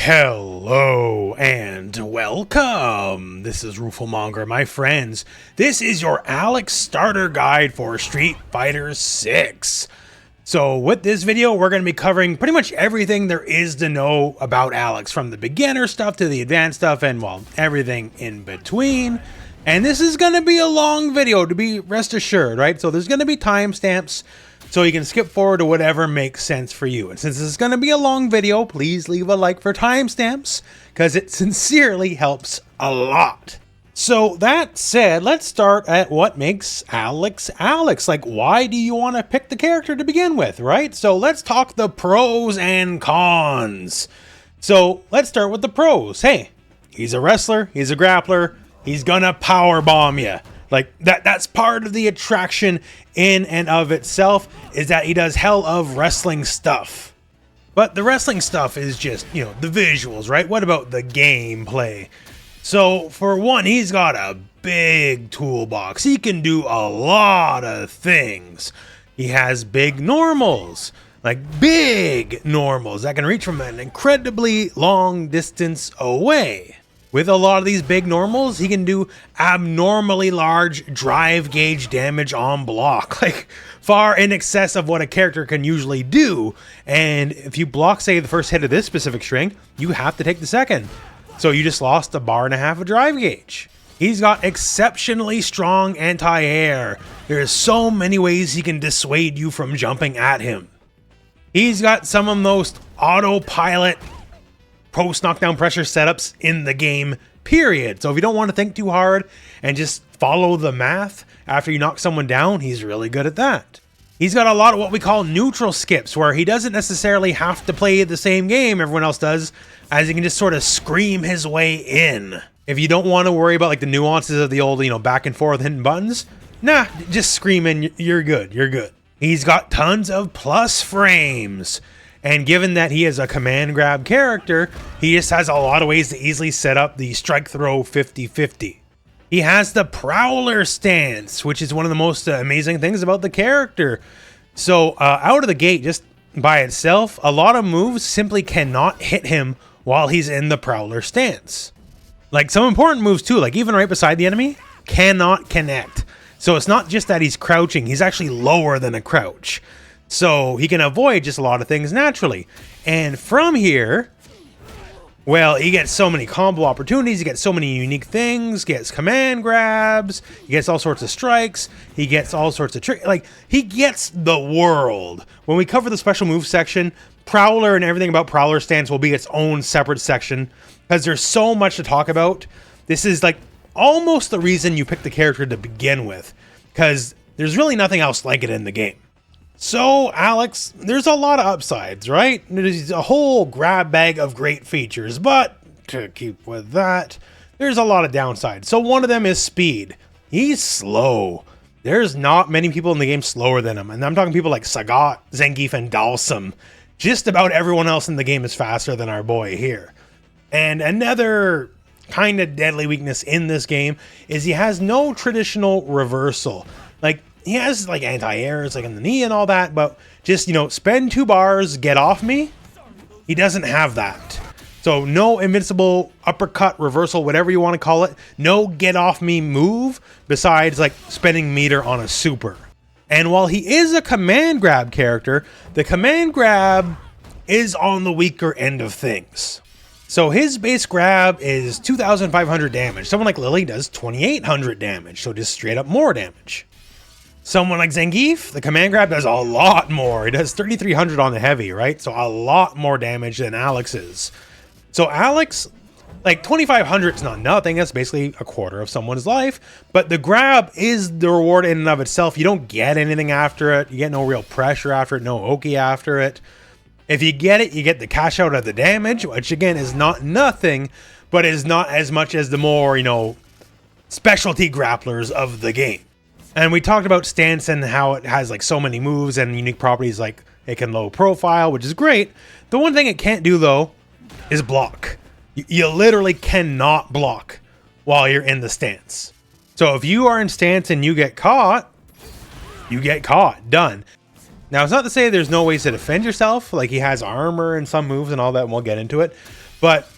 Hello and welcome. This is Rooflemonger, my friends. This is your Alex starter guide for Street Fighter 6. So with this video, we're going to be covering pretty much everything there is to know about Alex, from the beginner stuff to the advanced stuff and, well, everything in between. And this is going to be a long video, to be rest assured, right? So there's going to be timestamps, so you can skip forward to whatever makes sense for you. And since this is going to be a long video, please leave a like for timestamps, because it sincerely helps a lot. So that said, let's start at what makes Alex Alex. Like, why do you want to pick the character to begin with, right? So let's talk the pros and cons. So let's start with the pros. Hey, he's a wrestler, he's a grappler, he's gonna power bomb you. Like, that's part of the attraction in and of itself, is that he does hell of wrestling stuff. But the wrestling stuff is just, you know, the visuals, right? What about the gameplay? So, for one, he's got a big toolbox. He can do a lot of things. He has big normals, like big normals that can reach from an incredibly long distance away. With a lot of these big normals, he can do abnormally large drive gauge damage on block, like far in excess of what a character can usually do. And if you block, say, the first hit of this specific string, you have to take the second. So you just lost 1.5 bars of drive gauge. He's got exceptionally strong anti-air. There's so many ways he can dissuade you from jumping at him. He's got some of the most autopilot post knockdown pressure setups in the game, period. So if you don't want to think too hard and just follow the math after you knock someone down, he's really good at that. He's got a lot of what we call neutral skips, where he doesn't necessarily have to play the same game everyone else does, as he can just sort of scream his way in. If you don't want to worry about like the nuances of the old, you know, back and forth hitting buttons, nah, just scream in, you're good, you're good. He's got tons of plus frames. And given that he is a command grab character, he just has a lot of ways to easily set up the strike throw 50-50. He has the Prowler Stance, which is one of the most amazing things about the character. So out of the gate, just by itself, a lot of moves simply cannot hit him while he's in the Prowler Stance. Like some important moves too, like even right beside the enemy, cannot connect. So it's not just that he's crouching, he's actually lower than a crouch. So he can avoid just a lot of things naturally. And from here, well, he gets so many combo opportunities, he gets so many unique things, gets command grabs, he gets all sorts of strikes, he gets all sorts of tricks. Like, he gets the world. When we cover the special move section, Prowler and everything about Prowler Stance will be its own separate section, because there's so much to talk about. This is like almost the reason you pick the character to begin with, because there's really nothing else like it in the game. So, Alex, there's a lot of upsides, right? There's a whole grab bag of great features, but to keep with that, there's a lot of downsides. So one of them is speed. He's slow. There's not many people in the game slower than him, and I'm talking people like Sagat, Zangief, and Dalsum. Just about everyone else in the game is faster than our boy here. And another kind of deadly weakness in this game is he has no traditional reversal. Like, he has like anti-airs like in the knee and all that, but just, you know, spend 2 bars, get off me. He doesn't have that. So no invincible uppercut, reversal, whatever you want to call it. No get off me move besides like spending meter on a super. And while he is a command grab character, the command grab is on the weaker end of things. So his base grab is 2,500 damage. Someone like Lily does 2,800 damage, so just straight up more damage. Someone like Zangief, the command grab does a lot more. He does 3,300 on the heavy, right? So a lot more damage than Alex's. So Alex, like 2,500 is not nothing. That's basically a quarter of someone's life. But the grab is the reward in and of itself. You don't get anything after it. You get no real pressure after it, no Oki after it. If you get it, you get the cash out of the damage, which again is not nothing, but is not as much as the more, you know, specialty grapplers of the game. And we talked about stance and how it has like so many moves and unique properties, like it can low profile, which is great. The one thing it can't do though is block. You literally cannot block while you're in the stance. So if you are in stance and you get caught, done. Now it's not to say there's no ways to defend yourself, like he has armor and some moves and all that, and we'll get into it. But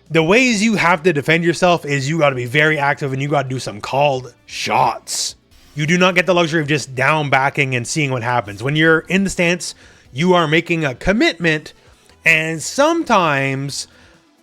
the ways you have to defend yourself is you got to be very active and you got to do some called shots. You do not get the luxury of just down backing and seeing what happens. When you're in the stance, you are making a commitment, and sometimes,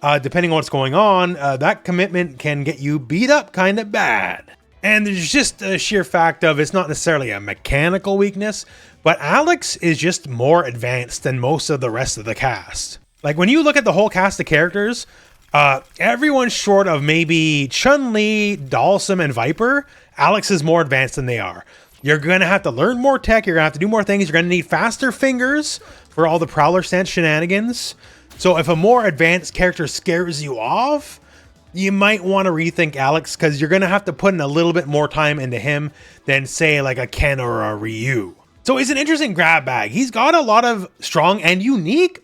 depending on what's going on, that commitment can get you beat up kind of bad. And there's just a sheer fact of it's not necessarily a mechanical weakness, but Alex is just more advanced than most of the rest of the cast. Like when you look at the whole cast of characters, everyone's short of maybe Chun-Li, Dalsum, and Viper. Alex is more advanced than they are. You're going to have to learn more tech. You're going to have to do more things. You're going to need faster fingers for all the Prowler Stance shenanigans. So if a more advanced character scares you off, you might want to rethink Alex, because you're going to have to put in a little bit more time into him than, say, like a Ken or a Ryu. So he's an interesting grab bag. He's got a lot of strong and unique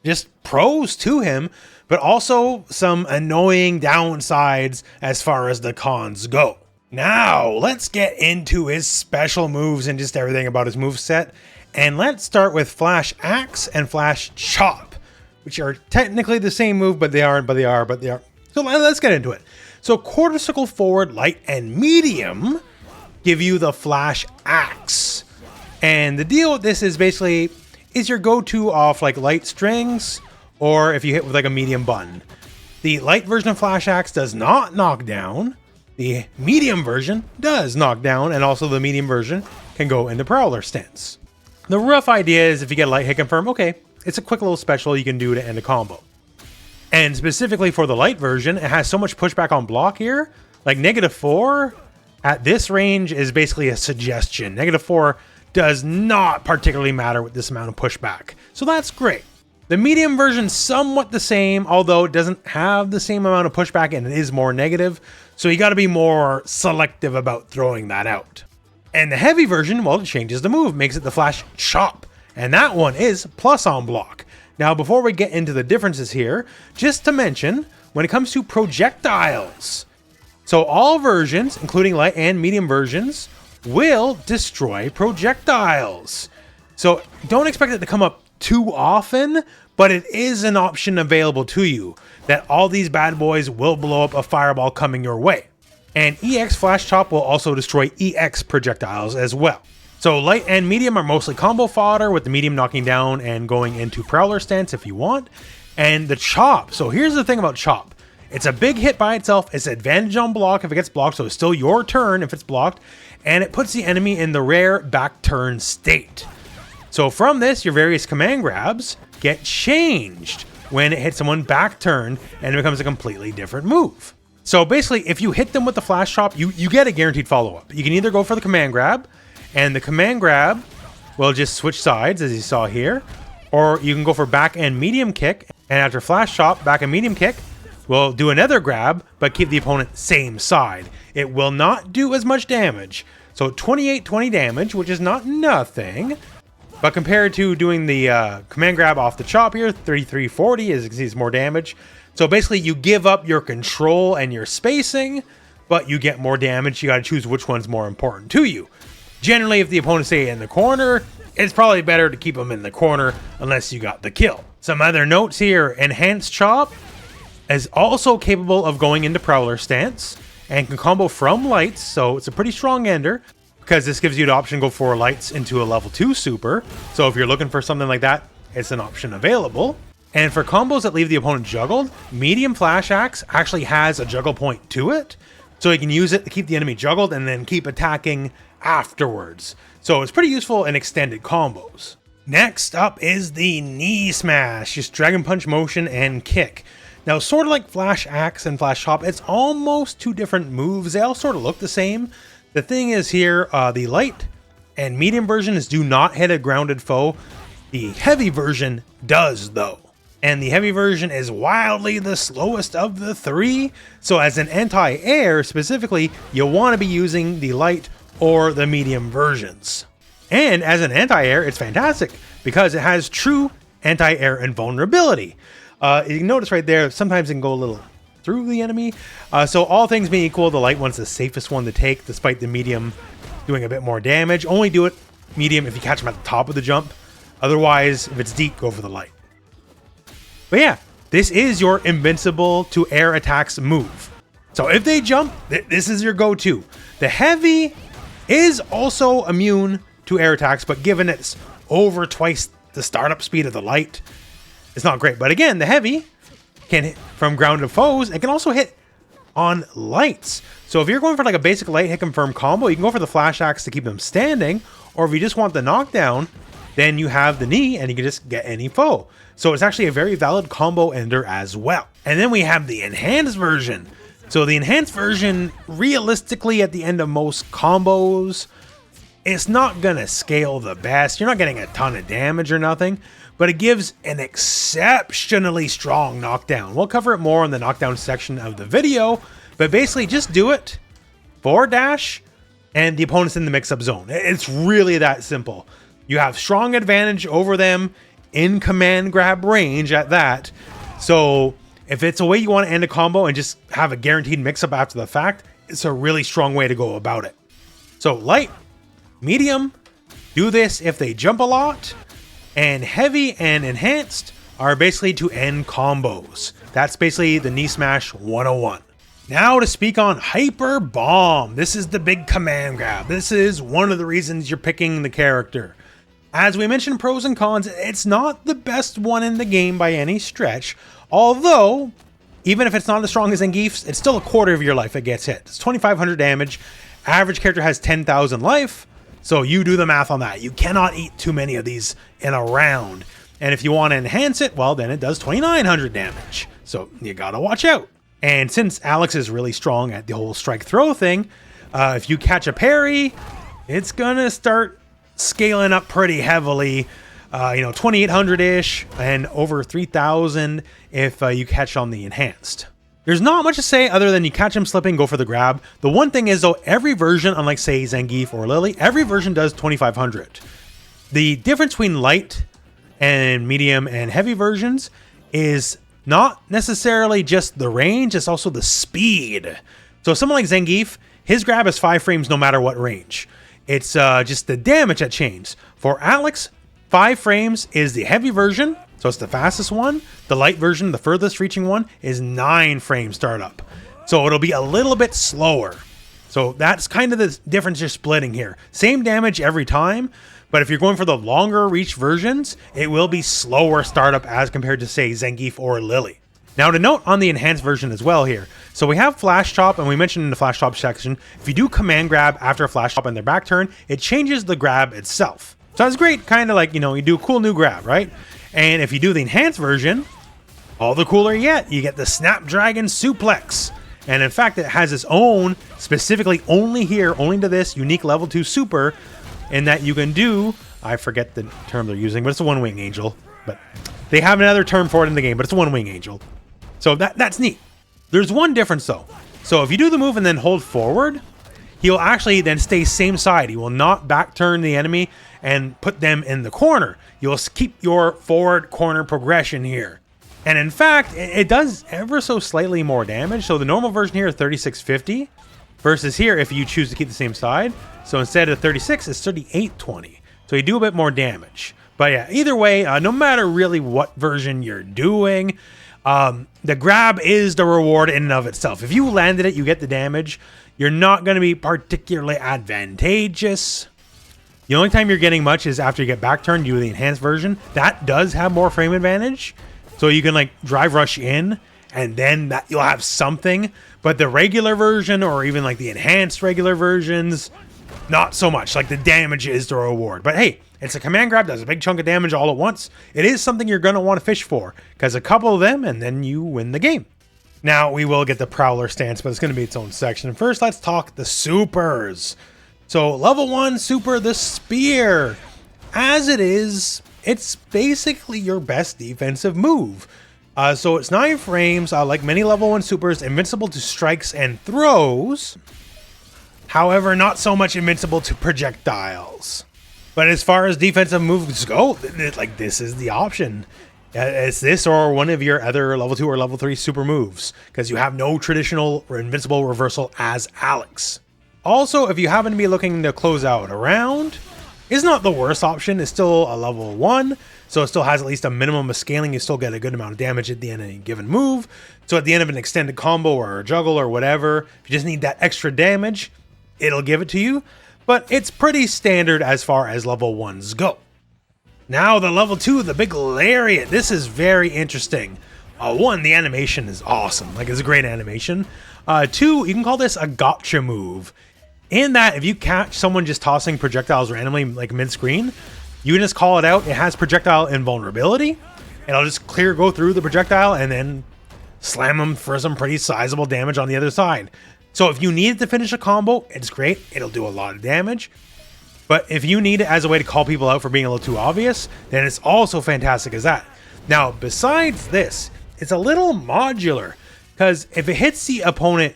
just pros to him, but also some annoying downsides as far as the cons go. Now, let's get into his special moves and just everything about his moveset. And let's start with Flash Axe and Flash Chop, which are technically the same move, but they aren't, but they are. So let's get into it. So quarter circle forward, light, and medium give you the Flash Axe. And the deal with this is basically, is your go-to off like light strings, or if you hit with like a medium button. The light version of Flash Axe does not knock down. The medium version does knock down, and also the medium version can go into Prowler Stance. The rough idea is if you get a light hit confirm, okay, it's a quick little special you can do to end a combo. And specifically for the light version, it has so much pushback on block here. Like -4 at this range is basically a suggestion. -4 does not particularly matter with this amount of pushback. So that's great. The medium version is somewhat the same, although it doesn't have the same amount of pushback and it is more negative. So you got to be more selective about throwing that out. And the heavy version, well, it changes the move, makes it the Flash Chop. And that one is plus on block. Now, before we get into the differences here, just to mention, when it comes to projectiles, so all versions, including light and medium versions, will destroy projectiles. So don't expect it to come up too often, but it is an option available to you that all these bad boys will blow up a fireball coming your way. And EX Flash Chop will also destroy EX projectiles as well. So light and medium are mostly combo fodder, with the medium knocking down and going into Prowler Stance if you want. And the Chop, so here's the thing about Chop. It's a big hit by itself, it's advantage on block if it gets blocked, so it's still your turn if it's blocked, and it puts the enemy in the rare back turn state. So from this, your various command grabs get changed when it hits someone back turn, and it becomes a completely different move. So basically, if you hit them with the Flash Chop, you get a guaranteed follow-up. You can either go for the command grab, and the command grab will just switch sides, as you saw here, or you can go for back and medium kick, and after Flash Chop, back and medium kick, will do another grab, but keep the opponent same side. It will not do as much damage. So 2820 damage, which is not nothing, but compared to doing the command grab off the Chop here, 3340 is more damage. So basically you give up your control and your spacing, but you get more damage. You got to choose which one's more important to you. Generally, if the opponent stay in the corner, it's probably better to keep them in the corner unless you got the kill. Some other notes here: Enhanced Chop is also capable of going into Prowler Stance and can combo from lights, so it's a pretty strong ender, because this gives you the option to go for lights into a level 2 super. So if you're looking for something like that, it's an option available. And for combos that leave the opponent juggled, medium Flash Axe actually has a juggle point to it, so you can use it to keep the enemy juggled and then keep attacking afterwards. So it's pretty useful in extended combos. Next up is the knee smash, just dragon punch motion and kick. Now, sort of like Flash Axe and Flash Chop, it's almost two different moves. They all sort of look the same. The thing is here, the light and medium versions do not hit a grounded foe. The heavy version does, though. And the heavy version is wildly the slowest of the three. So as an anti-air specifically, you'll want to be using the light or the medium versions. And as an anti-air, it's fantastic because it has true anti-air invulnerability. You can notice right there, sometimes it can go a little through the enemy. So all things being equal, the light one's the safest one to take, despite the medium doing a bit more damage. Only do it medium if you catch them at the top of the jump. Otherwise, if it's deep, go for the light. But yeah, this is your invincible to air attacks move. So if they jump, this is your go-to. The heavy is also immune to air attacks, but given it's over twice the startup speed of the light, it's not great. But again, the heavy can hit from grounded foes. It can also hit on lights. So if you're going for like a basic light hit confirm combo, you can go for the flash axe to keep them standing. Or if you just want the knockdown, then you have the knee and you can just get any foe. So it's actually a very valid combo ender as well. And then we have the enhanced version. So the enhanced version, realistically at the end of most combos, it's not gonna scale the best. You're not getting a ton of damage or nothing, but it gives an exceptionally strong knockdown. We'll cover it more in the knockdown section of the video, but basically just do it, forward dash, and the opponent's in the mix-up zone. It's really that simple. You have strong advantage over them in command grab range at that. So if it's a way you want to end a combo and just have a guaranteed mix-up after the fact, it's a really strong way to go about it. So light, medium, do this if they jump a lot, and heavy and enhanced are basically to end combos. That's basically the knee smash 101. Now to speak on Hyper Bomb. This is the big command grab. This is one of the reasons you're picking the character. As we mentioned pros and cons, it's not the best one in the game by any stretch. Although, even if it's not as strong as Zangief's, it's still a quarter of your life it gets hit. It's 2,500 damage. Average character has 10,000 life. So you do the math on that. You cannot eat too many of these in a round. And if you want to enhance it, well, then it does 2,900 damage. So you gotta watch out. And since Alex is really strong at the whole strike throw thing, if you catch a parry, it's gonna start scaling up pretty heavily. 2,800-ish and over 3,000 if you catch on the enhanced. There's not much to say other than you catch him slipping, go for the grab. The one thing is though, every version, unlike say Zangief or Lily, every version does 2,500. The difference between light and medium and heavy versions is not necessarily just the range, it's also the speed. So someone like Zangief, his grab is 5 frames no matter what range. It's just the damage that changes. For Alex, 5 frames is the heavy version, so it's the fastest one. The light version, the furthest reaching one, is 9 frame startup. So it'll be a little bit slower. So that's kind of the difference you're splitting here. Same damage every time, but if you're going for the longer reach versions, it will be slower startup as compared to say Zangief or Lily. Now to note on the enhanced version as well here. So we have Flash Chop, and we mentioned in the Flash Chop section, if you do command grab after a Flash Chop in their back turn, it changes the grab itself. So that's great, kind of like, you do a cool new grab, right? And if you do the enhanced version, all the cooler yet, you get the Snapdragon Suplex. And in fact, it has its own, specifically only here, only to this unique level 2 super, in that you can do, I forget the term they're using, but it's a one-wing angel. But they have another term for it in the game, but it's a one-wing angel. So that's neat. There's one difference though. So if you do the move and then hold forward, he'll actually then stay same side. He will not back turn the enemy and put them in the corner. You'll keep your forward corner progression here. And in fact, it does ever so slightly more damage. So the normal version here is 3650 versus here if you choose to keep the same side. So instead of 36, it's 3820. So you do a bit more damage. But yeah, either way, no matter really what version you're doing, the grab is the reward in and of itself. If you landed it, you get the damage. You're not going to be particularly advantageous. The only time you're getting much is after you get back turned, you do the enhanced version. That does have more frame advantage. So you can like drive rush in and then you'll have something. But the regular version or even like the enhanced regular versions, not so much. Like the damage is the reward. But hey, it's a command grab, does a big chunk of damage all at once. It is something you're going to want to fish for because a couple of them and then you win the game. Now we will get the Prowler Stance, but it's going to be its own section. First, let's talk the supers. So level 1 super, the spear. As it is, it's basically your best defensive move. So it's 9 frames, like many level 1 supers, invincible to strikes and throws. However, not so much invincible to projectiles. But as far as defensive moves go, like this is the option. It's this or one of your other level 2 or level 3 super moves, because you have no traditional invincible reversal as Alex. Also, if you happen to be looking to close out a round, is not the worst option. It's still a level 1, so it still has at least a minimum of scaling. You still get a good amount of damage at the end of any given move. So at the end of an extended combo or a juggle or whatever, if you just need that extra damage, it'll give it to you. But it's pretty standard as far as level 1s go. Now the level 2, the big lariat. This is very interesting. 1, the animation is awesome. Like, it's a great animation. 2, you can call this a gotcha move. In that, if you catch someone just tossing projectiles randomly, like mid-screen, you can just call it out. It has projectile invulnerability. It'll just go through the projectile and then slam them for some pretty sizable damage on the other side. So if you need it to finish a combo, it's great. It'll do a lot of damage. But if you need it as a way to call people out for being a little too obvious, then it's also fantastic as that. Now, besides this, it's a little modular, because if it hits the opponent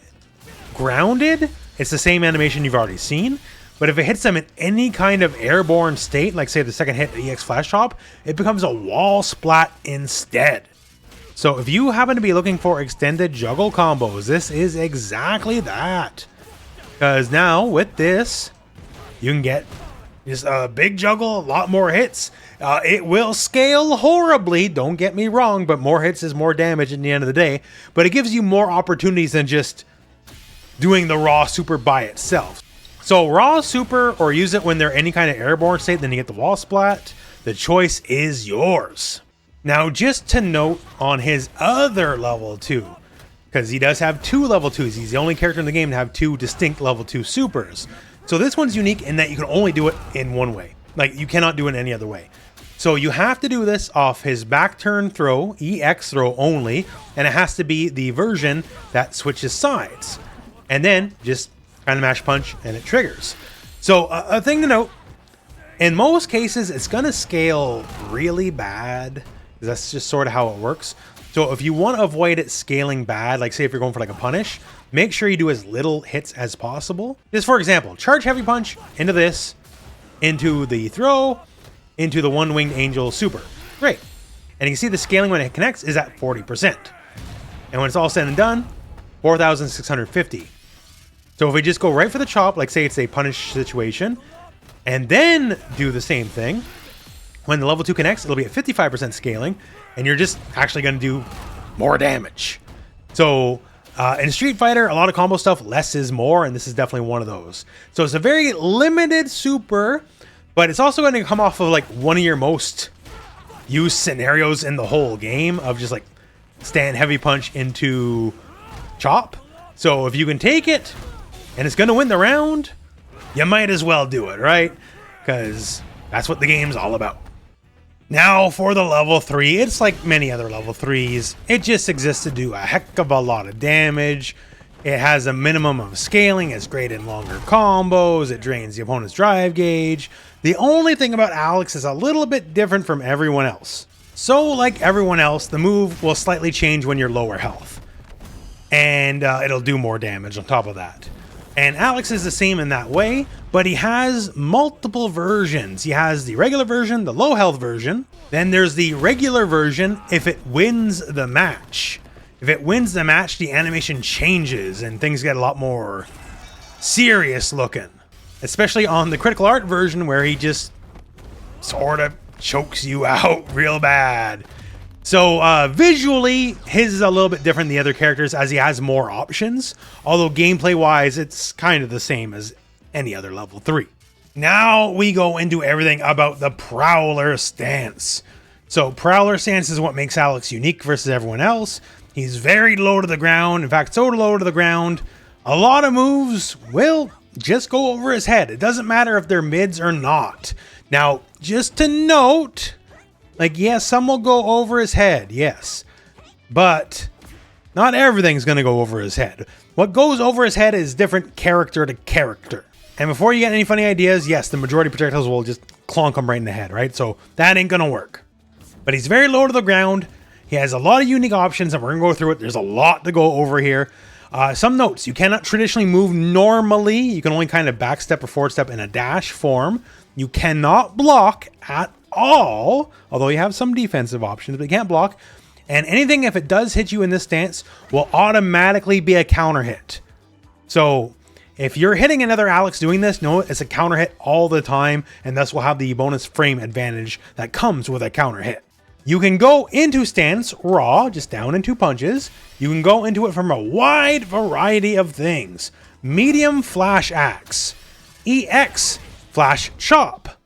grounded, it's the same animation you've already seen. But if it hits them in any kind of airborne state, like say the second hit EX Flash Chop, it becomes a wall splat instead. So if you happen to be looking for extended juggle combos, this is exactly that. Because now with this, you can get just a big juggle, a lot more hits. It will scale horribly, don't get me wrong, but more hits is more damage in the end of the day. But it gives you more opportunities than just doing the raw super by itself. So raw super, or use it when they're any kind of airborne state, then you get the wall splat. The choice is yours. Now, just to note on his other level 2, because he does have 2 level 2s. He's the only character in the game to have 2 distinct level 2 supers. So this one's unique in that you can only do it in one way. Like, you cannot do it any other way. So you have to do this off his back turn throw, EX throw only, and it has to be the version that switches sides. And then just kind of mash punch and it triggers. So a thing to note, in most cases, it's going to scale really bad. That's just sort of how it works. So if you want to avoid it scaling bad, like say if you're going for like a punish, make sure you do as little hits as possible. Just for example, charge heavy punch into this, into the throw, into the one-winged angel super. Great. And you can see the scaling when it connects is at 40%. And when it's all said and done, 4,650. So if we just go right for the chop, like say it's a punish situation, and then do the same thing, when the level 2 connects, it'll be at 55% scaling, and you're just actually going to do more damage. So in Street Fighter, a lot of combo stuff, less is more, and this is definitely one of those. So it's a very limited super, but it's also going to come off of like one of your most used scenarios in the whole game of just like stand heavy punch into chop. So if you can take it, and it's going to win the round, you might as well do it, right? Because that's what the game's all about. Now for the level 3, it's like many other level 3s. It just exists to do a heck of a lot of damage. It has a minimum of scaling. It's great in longer combos. It drains the opponent's drive gauge. The only thing about Alex is a little bit different from everyone else. So like everyone else, the move will slightly change when you're lower health. And it'll do more damage on top of that. And Alex is the same in that way, but he has multiple versions. He has the regular version, the low health version. Then there's the regular version if it wins the match. If it wins the match, the animation changes and things get a lot more serious looking. Especially on the critical art version where he just sort of chokes you out real bad. So visually, his is a little bit different than the other characters as he has more options. Although gameplay-wise, it's kind of the same as any other level 3. Now we go into everything about the Prowler Stance. So Prowler Stance is what makes Alex unique versus everyone else. He's very low to the ground. In fact, so low to the ground, a lot of moves will just go over his head. It doesn't matter if they're mids or not. Now, just to note, like, yes, some will go over his head, yes. But not everything's going to go over his head. What goes over his head is different character to character. And before you get any funny ideas, yes, the majority of projectiles will just clonk him right in the head, right? So that ain't going to work. But he's very low to the ground. He has a lot of unique options, and we're going to go through it. There's a lot to go over here. Some notes. You cannot traditionally move normally. You can only kind of backstep or forward step in a dash form. You cannot block at all, although you have some defensive options, but you can't block. And anything, if it does hit you in this stance, will automatically be a counter hit. So If you're hitting another Alex doing this, know it's a counter hit all the time, and thus will have the bonus frame advantage that comes with a counter hit. You can go into stance raw, just down in 2 punches. You can go into it from a wide variety of things. Medium flash axe, EX flash chop,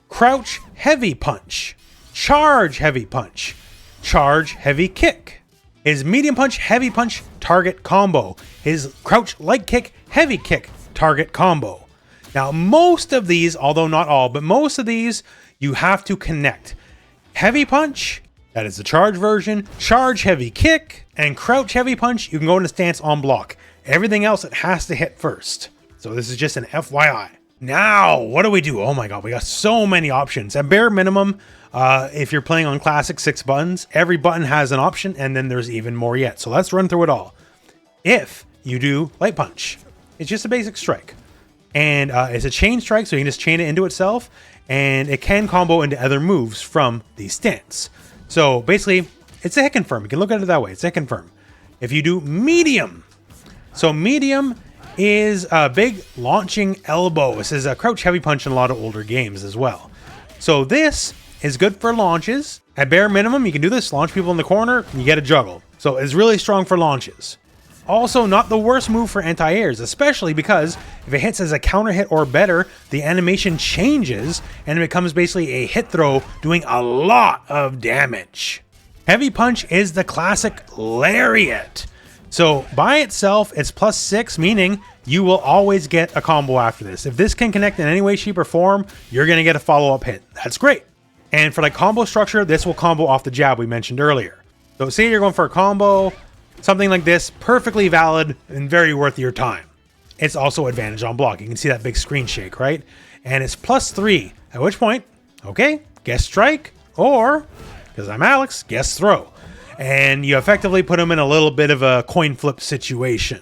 crouch heavy punch, charge heavy punch, charge heavy kick. His medium punch heavy punch target combo. His crouch light kick heavy kick target combo. Now most of these, although not all, but most of these you have to connect. Heavy punch, that is the charge version, charge heavy kick, and crouch heavy punch, you can go into stance on block. Everything else it has to hit first. So this is just an FYI. Now, what do we do? Oh my god, we got so many options. At bare minimum, if you're playing on classic 6 buttons, every button has an option, and then there's even more yet. So let's run through it all. If you do light punch, it's just a basic strike. And it's a chain strike, so you can just chain it into itself, and it can combo into other moves from the stance. So basically, it's a hit confirm. You can look at it that way. It's a hit confirm. If you do medium, so medium is a big launching elbow. This is a crouch heavy punch in a lot of older games as well. So this is good for launches. At bare minimum, you can do this, launch people in the corner, and you get a juggle. So it's really strong for launches. Also, not the worst move for anti-airs, especially because if it hits as a counter hit or better, the animation changes and it becomes basically a hit throw doing a lot of damage. Heavy punch is the classic lariat. So by itself, it's +6, meaning you will always get a combo after this. If this can connect in any way, shape, or form, you're going to get a follow-up hit. That's great. And for the combo structure, this will combo off the jab we mentioned earlier. So say you're going for a combo, something like this, perfectly valid and very worth your time. It's also advantage on block. You can see that big screen shake, right? And it's +3, at which point, okay, guess strike, or, because I'm Alex, guess throw. And you effectively put him in a little bit of a coin flip situation.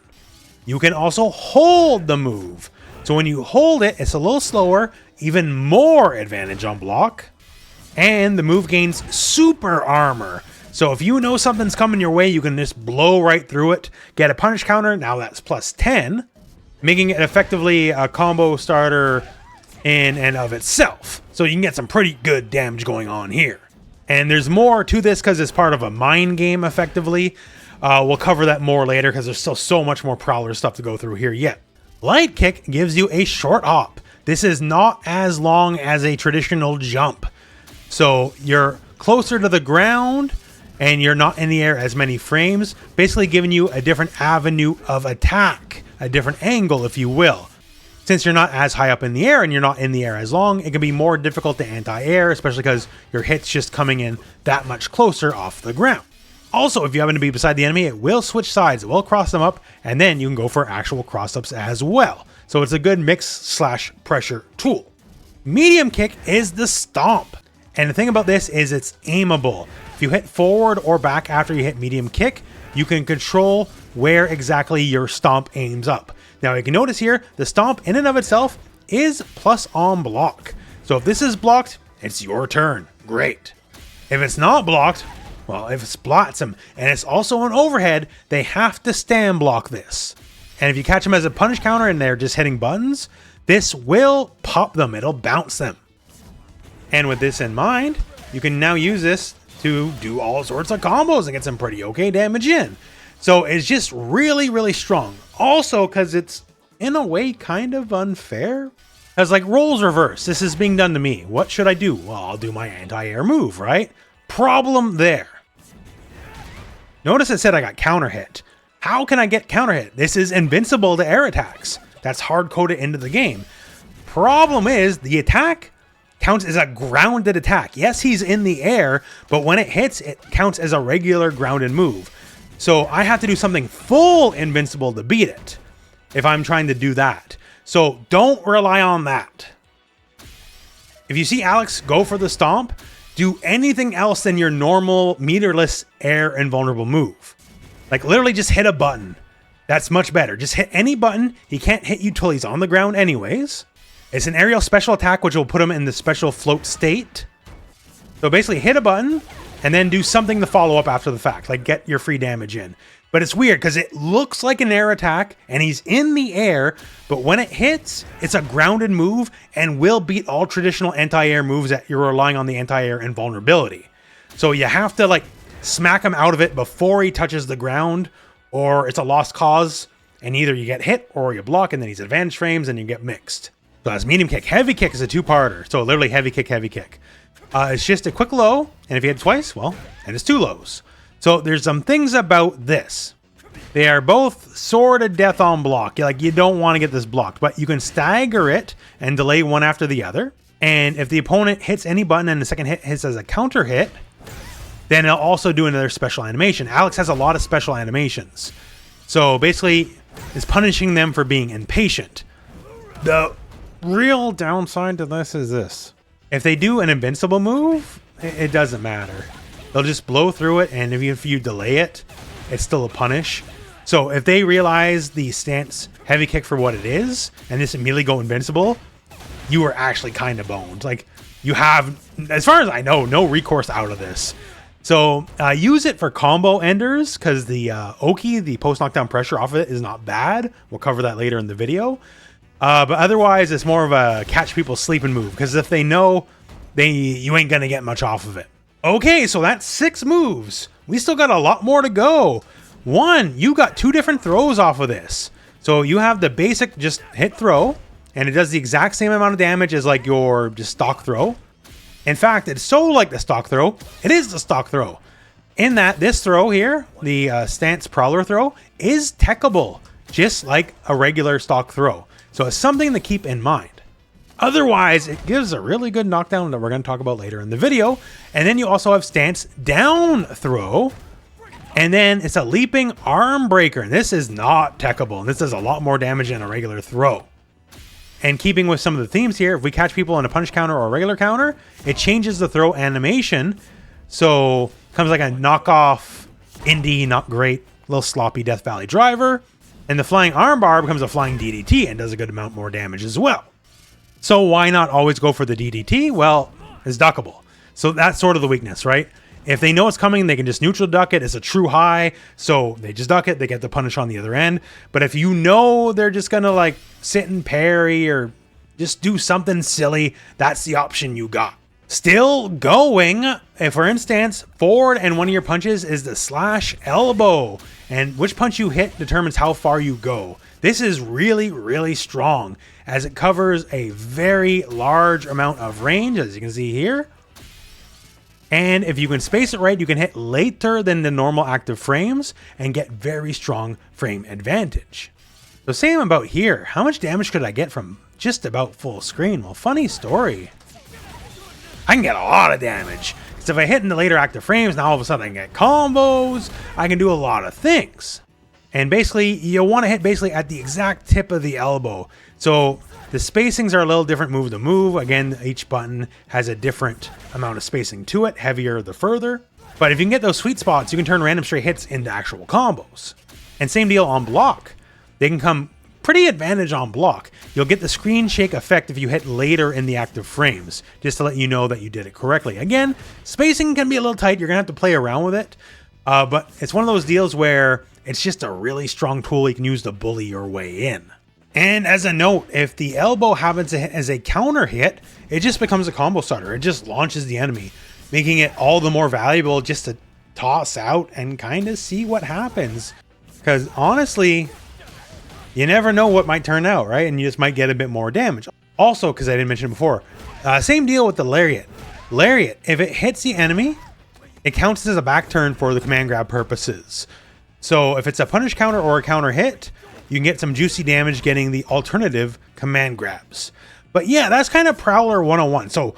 You can also hold the move. So when you hold it, it's a little slower, even more advantage on block. And the move gains super armor. So if you know something's coming your way, you can just blow right through it. Get a punish counter, now that's +10. Making it effectively a combo starter in and of itself. So you can get some pretty good damage going on here. And there's more to this because it's part of a mind game, effectively. We'll cover that more later because there's still so much more Prowler stuff to go through here yet. Light kick gives you a short hop. This is not as long as a traditional jump. So you're closer to the ground and you're not in the air as many frames, basically giving you a different avenue of attack, a different angle, if you will. Since you're not as high up in the air and you're not in the air as long, it can be more difficult to anti-air, especially because your hit's just coming in that much closer off the ground. Also, if you happen to be beside the enemy, it will switch sides, it will cross them up, and then you can go for actual cross-ups as well. So it's a good mix/pressure tool. Medium kick is the stomp. And the thing about this is it's aimable. If you hit forward or back after you hit medium kick, you can control where exactly your stomp aims up. Now you can notice here, the stomp in and of itself is plus on block. So if this is blocked, it's your turn. Great. If it's not blocked, well, if it's Blotsam and it's also an overhead, they have to stand block this. And if you catch them as a punish counter and they're just hitting buttons, this will pop them. It'll bounce them. And with this in mind, you can now use this to do all sorts of combos and get some pretty okay damage in. So it's just really, really strong. Also, because it's, in a way, kind of unfair. Because, like, roles reverse. This is being done to me. What should I do? Well, I'll do my anti-air move, right? Problem there. Notice it said I got counter hit. How can I get counter hit? This is invincible to air attacks. That's hard-coded into the game. Problem is, the attack counts as a grounded attack. Yes, he's in the air, but when it hits, it counts as a regular grounded move. So I have to do something full invincible to beat it if I'm trying to do that. So don't rely on that. If you see Alex go for the stomp, do anything else than your normal meterless air invulnerable move. Like literally just hit a button. That's much better. Just hit any button. He can't hit you till he's on the ground anyways. It's an aerial special attack, which will put him in the special float state. So basically hit a button and then do something to follow up after the fact, like get your free damage in. But it's weird because it looks like an air attack and he's in the air, but when it hits, it's a grounded move and will beat all traditional anti-air moves that you're relying on the anti-air invulnerability. So you have to like smack him out of it before he touches the ground, or it's a lost cause and either you get hit or you block and then he's advantage frames and you get mixed. So that's medium kick. Heavy kick is a two-parter. So literally heavy kick, heavy kick. It's just a quick low, and if you hit twice, well, and it's two lows. So there's some things about this. They are both sort of death on block. Like you don't want to get this blocked, but you can stagger it and delay one after the other. And if the opponent hits any button and the second hit hits as a counter hit, then it'll also do another special animation. Alex has a lot of special animations. So basically, it's punishing them for being impatient. The real downside to this is this. If they do an invincible move, it doesn't matter. They'll just blow through it, and if you delay it, it's still a punish. So if they realize the stance heavy kick for what it is, and just immediately go invincible, you are actually kind of boned. Like, you have, as far as I know, no recourse out of this. So use it for combo enders, because the Oki, the post-knockdown pressure off of it, is not bad. We'll cover that later in the video. But otherwise, it's more of a catch people sleeping move, because if they know, you ain't going to get much off of it. Okay, so that's 6 moves. We still got a lot more to go. 1, you got 2 different throws off of this. So you have the basic just hit throw, and it does the exact same amount of damage as like your just stock throw. In fact, it's so like the stock throw, it is the stock throw. In that this throw here, the stance Prowler throw, is techable, just like a regular stock throw. So it's something to keep in mind. Otherwise, it gives a really good knockdown that we're going to talk about later in the video. And then you also have stance down throw. And then it's a leaping arm breaker. And this is not techable. And this does a lot more damage than a regular throw. And keeping with some of the themes here, if we catch people in a punch counter or a regular counter, it changes the throw animation. So it comes like a knockoff indie, not great, little sloppy Death Valley driver. And the flying armbar becomes a flying DDT and does a good amount more damage as well. So why not always go for the DDT? Well, it's duckable. So that's sort of the weakness, right? If they know it's coming, they can just neutral duck it. It's a true high. So they just duck it. They get the punish on the other end. But if you know they're just going to like sit and parry or just do something silly, that's the option you got. Still going, if for instance, forward and one of your punches is the slash elbow. And which punch you hit determines how far you go. This is really, really strong as it covers a very large amount of range, as you can see here. And if you can space it right, you can hit later than the normal active frames and get very strong frame advantage. So same about here. How much damage could I get from just about full screen? Well, funny story. I can get a lot of damage. Because if I hit in the later active frames, now all of a sudden I can get combos. I can do a lot of things. And basically, you want to hit basically at the exact tip of the elbow. So the spacings are a little different move to move. Again, each button has a different amount of spacing to it, heavier the further. But if you can get those sweet spots, you can turn random stray hits into actual combos. And same deal on block. They can come pretty advantage on block. You'll get the screen shake effect if you hit later in the active frames, just to let you know that you did it correctly. Again, spacing can be a little tight. You're going to have to play around with it. But it's one of those deals where it's just a really strong tool you can use to bully your way in. And as a note, if the elbow happens to hit as a counter hit, it just becomes a combo starter. It just launches the enemy, making it all the more valuable just to toss out and kind of see what happens. Because honestly, you never know what might turn out, right? And you just might get a bit more damage. Also, because I didn't mention it before, same deal with the lariat. Lariat, if it hits the enemy, it counts as a back turn for the command grab purposes. So if it's a punish counter or a counter hit, you can get some juicy damage getting the alternative command grabs. But yeah, that's kind of Prowler 101. So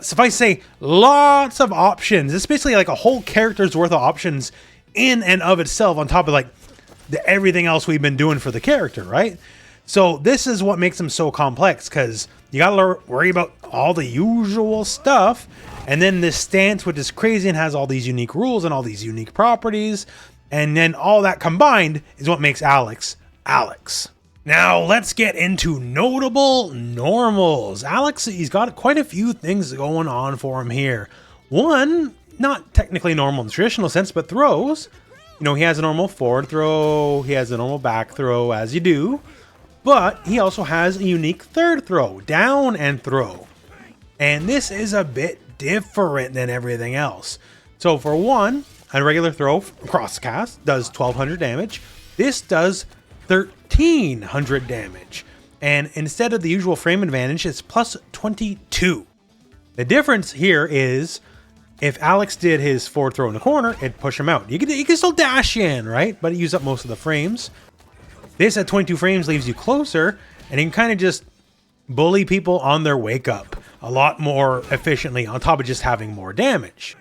suffice to say, lots of options. It's basically like a whole character's worth of options in and of itself on top of like everything else we've been doing for the character, right? So this is what makes them so complex, because you gotta worry about all the usual stuff, and then this stance, which is crazy and has all these unique rules and all these unique properties, and then all that combined is what makes Alex, Alex. Now let's get into notable normals. Alex, he's got quite a few things going on for him here. One, not technically normal in the traditional sense, but throws. You know, he has a normal forward throw, he has a normal back throw, as you do, but he also has a unique third throw, down and throw. And this is a bit different than everything else. So for one, a regular throw across the cast does 1200 damage. This does 1300 damage. And instead of the usual frame advantage, it's plus 22. The difference here is if Alex did his forward throw in the corner, it'd push him out. You can still dash in, right? But it used up most of the frames. This at 22 frames leaves you closer, and you can kind of just bully people on their wake up a lot more efficiently on top of just having more damage.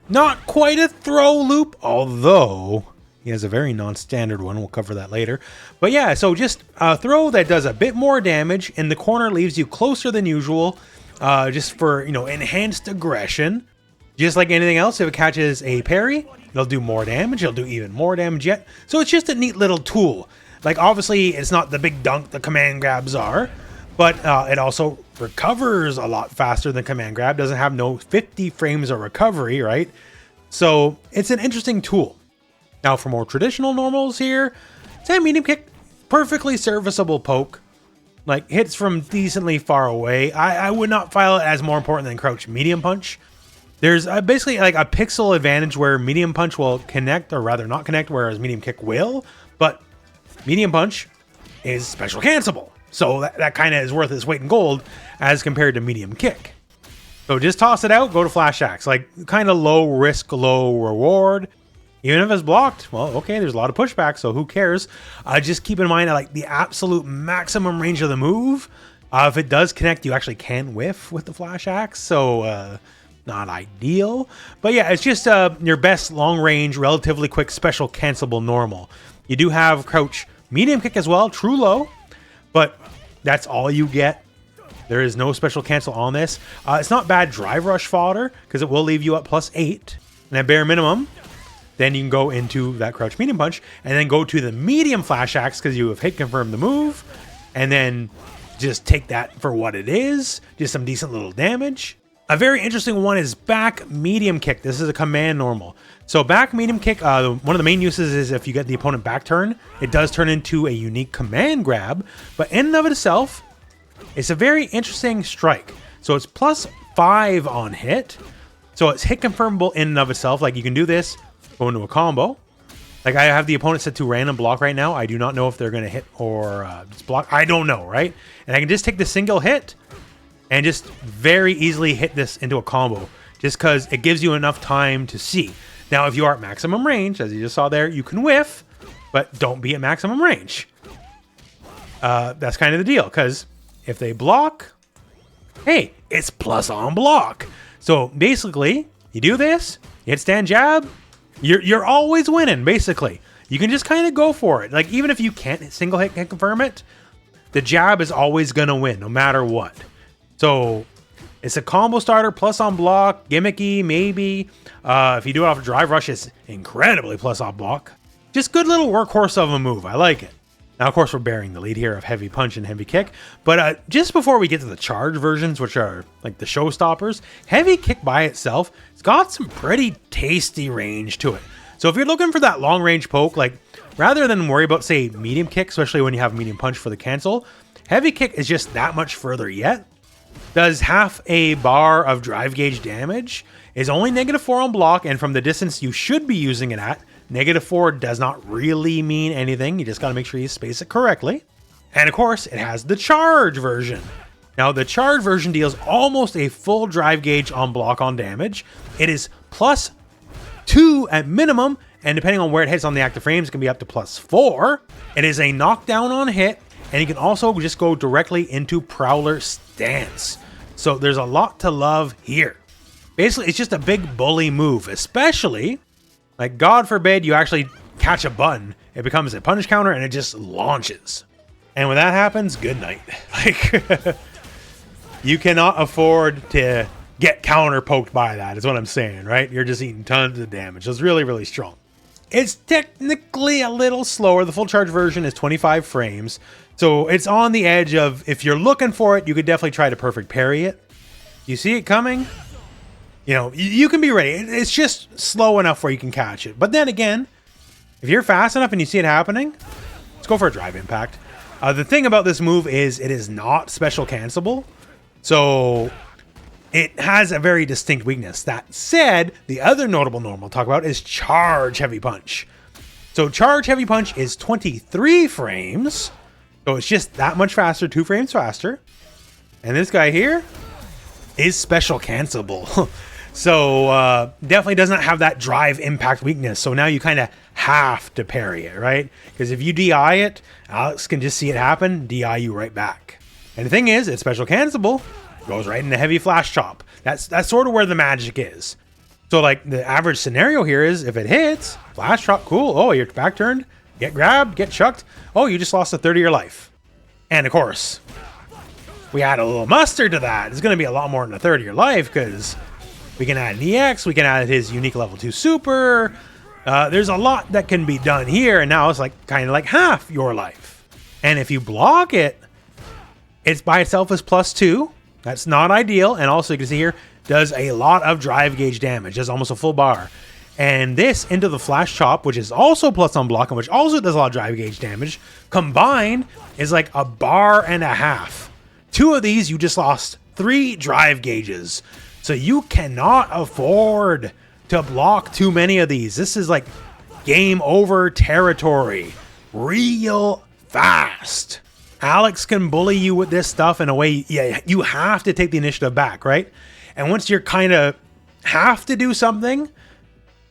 Not quite a throw loop, although he has a very non-standard one. We'll cover that later. But yeah, so just a throw that does a bit more damage in the corner, leaves you closer than usual, just for, you know, enhanced aggression. Just like anything else, if it catches a parry, it'll do more damage. It'll do even more damage yet. So it's just a neat little tool. Like, obviously, it's not the big dunk the command grabs are, but it also recovers a lot faster than command grab. Doesn't have no 50 frames of recovery, right? So it's an interesting tool. Now, for more traditional normals here, say medium kick, perfectly serviceable poke. Like, hits from decently far away. I would not file it as more important than crouch medium punch. There's basically like a pixel advantage where medium punch will connect, or rather not connect, whereas medium kick will. But medium punch is special cancelable. So that kind of is worth its weight in gold as compared to medium kick. So just toss it out, go to flash axe. Like, kind of low risk, low reward. Even if it's blocked, well, okay, there's a lot of pushback, so who cares? Just keep in mind that, like, the absolute maximum range of the move, if it does connect, you actually can whiff with the flash axe. So, not ideal, but yeah, it's just your best long range, relatively quick special cancelable normal. You do have crouch medium kick as well, true low, but that's all you get. There is no special cancel on this. It's not bad drive rush fodder because it will leave you up +8, and at bare minimum, then you can go into that crouch medium punch and then go to the medium flash axe because you have hit confirmed the move, and then just take that for what it is, just some decent little damage. A very interesting one is back medium kick. This is a command normal. So back medium kick, one of the main uses is if you get the opponent back turn, it does turn into a unique command grab, but in and of itself, it's a very interesting strike. So it's +5 on hit. So it's hit confirmable in and of itself. Like, you can do this, go into a combo. Like, I have the opponent set to random block right now. I do not know if they're going to hit or just block. I don't know, right? And I can just take the single hit and just very easily hit this into a combo, just because it gives you enough time to see. Now, if you are at maximum range, as you just saw there, you can whiff, but don't be at maximum range. That's kind of the deal, because if they block, hey, it's plus on block. So basically, you do this, you hit stand jab, you're always winning, basically. You can just kind of go for it. Like, even if you can't single hit confirm it, the jab is always going to win, no matter what. So it's a combo starter, plus on block, gimmicky, maybe. If you do it off a drive rush, it's incredibly plus on block. Just good little workhorse of a move. I like it. Now, of course, we're bearing the lead here of heavy punch and heavy kick. But just before we get to the charge versions, which are like the showstoppers, heavy kick by itself, it's got some pretty tasty range to it. So if you're looking for that long range poke, like rather than worry about, say, medium kick, especially when you have medium punch for the cancel, heavy kick is just that much further yet. Does half a bar of drive gauge damage, is only -4 on block, and from the distance you should be using it at, -4 does not really mean anything. You just got to make sure you space it correctly. And of course, it has the charge version. Now, the charge version deals almost a full drive gauge on block on damage. It is +2 at minimum, and depending on where it hits on the active frames, it can be up to +4. It is a knockdown on hit, and you can also just go directly into Prowler Stance. So there's a lot to love here. Basically, it's just a big bully move, especially, like, God forbid you actually catch a button. It becomes a punish counter and it just launches. And when that happens, good night. Like, you cannot afford to get counter poked by that, is what I'm saying, right? You're just eating tons of damage. So it's really, really strong. It's technically a little slower. The full charge version is 25 frames. So it's on the edge of, if you're looking for it, you could definitely try to perfect parry it. You see it coming? You know, you can be ready. It's just slow enough where you can catch it. But then again, If you're fast enough and you see it happening, let's go for a drive impact. The thing about this move is it is not special cancelable. So it has a very distinct weakness. That said, the other notable norm I'll talk about is Charge Heavy Punch. So Charge Heavy Punch is 23 frames. So it's just that much faster, 2 frames faster. And this guy here is special cancelable. So definitely doesn't have that drive impact weakness. So now you kind of have to parry it, right? Because if you DI it, Alex can just see it happen, DI you right back. And the thing is, it's special cancelable. Goes right into heavy flash chop. That's sort of where the magic is. So like the average scenario here is if it hits, flash chop, cool. Oh, you're back turned, get grabbed, get chucked. Oh, you just lost a third of your life. And of course, we add a little mustard to that. It's going to be a lot more than a third of your life because we can add an EX, we can add his unique level 2 super. There's a lot that can be done here, and now it's like kind of like half your life. And if you block it, it's by itself is +2. That's not ideal. And also you can see here, does a lot of drive gauge damage. Does almost a full bar. And this into the flash chop, which is also plus on block, and which also does a lot of drive gauge damage, combined is like a bar and a half. 2 of these, you just lost 3 drive gauges. So you cannot afford to block too many of these. This is like game over territory. Real fast. Alex can bully you with this stuff in a way, yeah, you have to take the initiative back, right? And once you're kind of have to do something,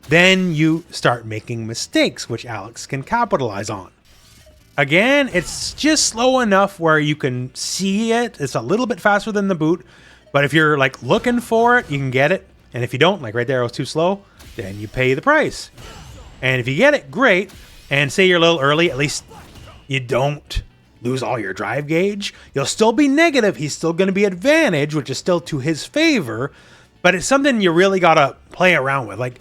then you start making mistakes, which Alex can capitalize on. Again, it's just slow enough where you can see it. It's a little bit faster than the boot, but if you're like looking for it, you can get it. And if you don't, like right there, it was too slow, then you pay the price. And if you get it, great. And say you're a little early, at least you don't lose all your drive gauge. You'll still be negative. He's still going to be advantage, which is still to his favor, but it's something you really got to play around with. Like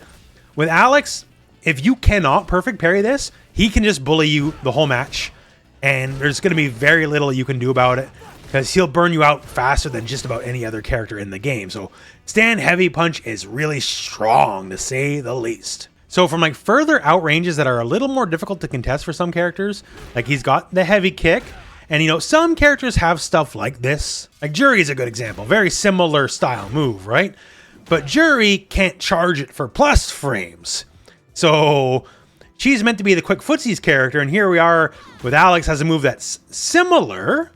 with Alex, if you cannot perfect parry this, he can just bully you the whole match, and there's going to be very little you can do about it because he'll burn you out faster than just about any other character in the game. So Stand Heavy Punch is really strong, to say the least. So from like further out ranges that are a little more difficult to contest for some characters, like he's got the heavy kick, and you know, some characters have stuff like this. Like Jury is a good example, very similar style move, right? But Jury can't charge it for plus frames. So she's meant to be the quick footsies character, and here we are with Alex has a move that's similar,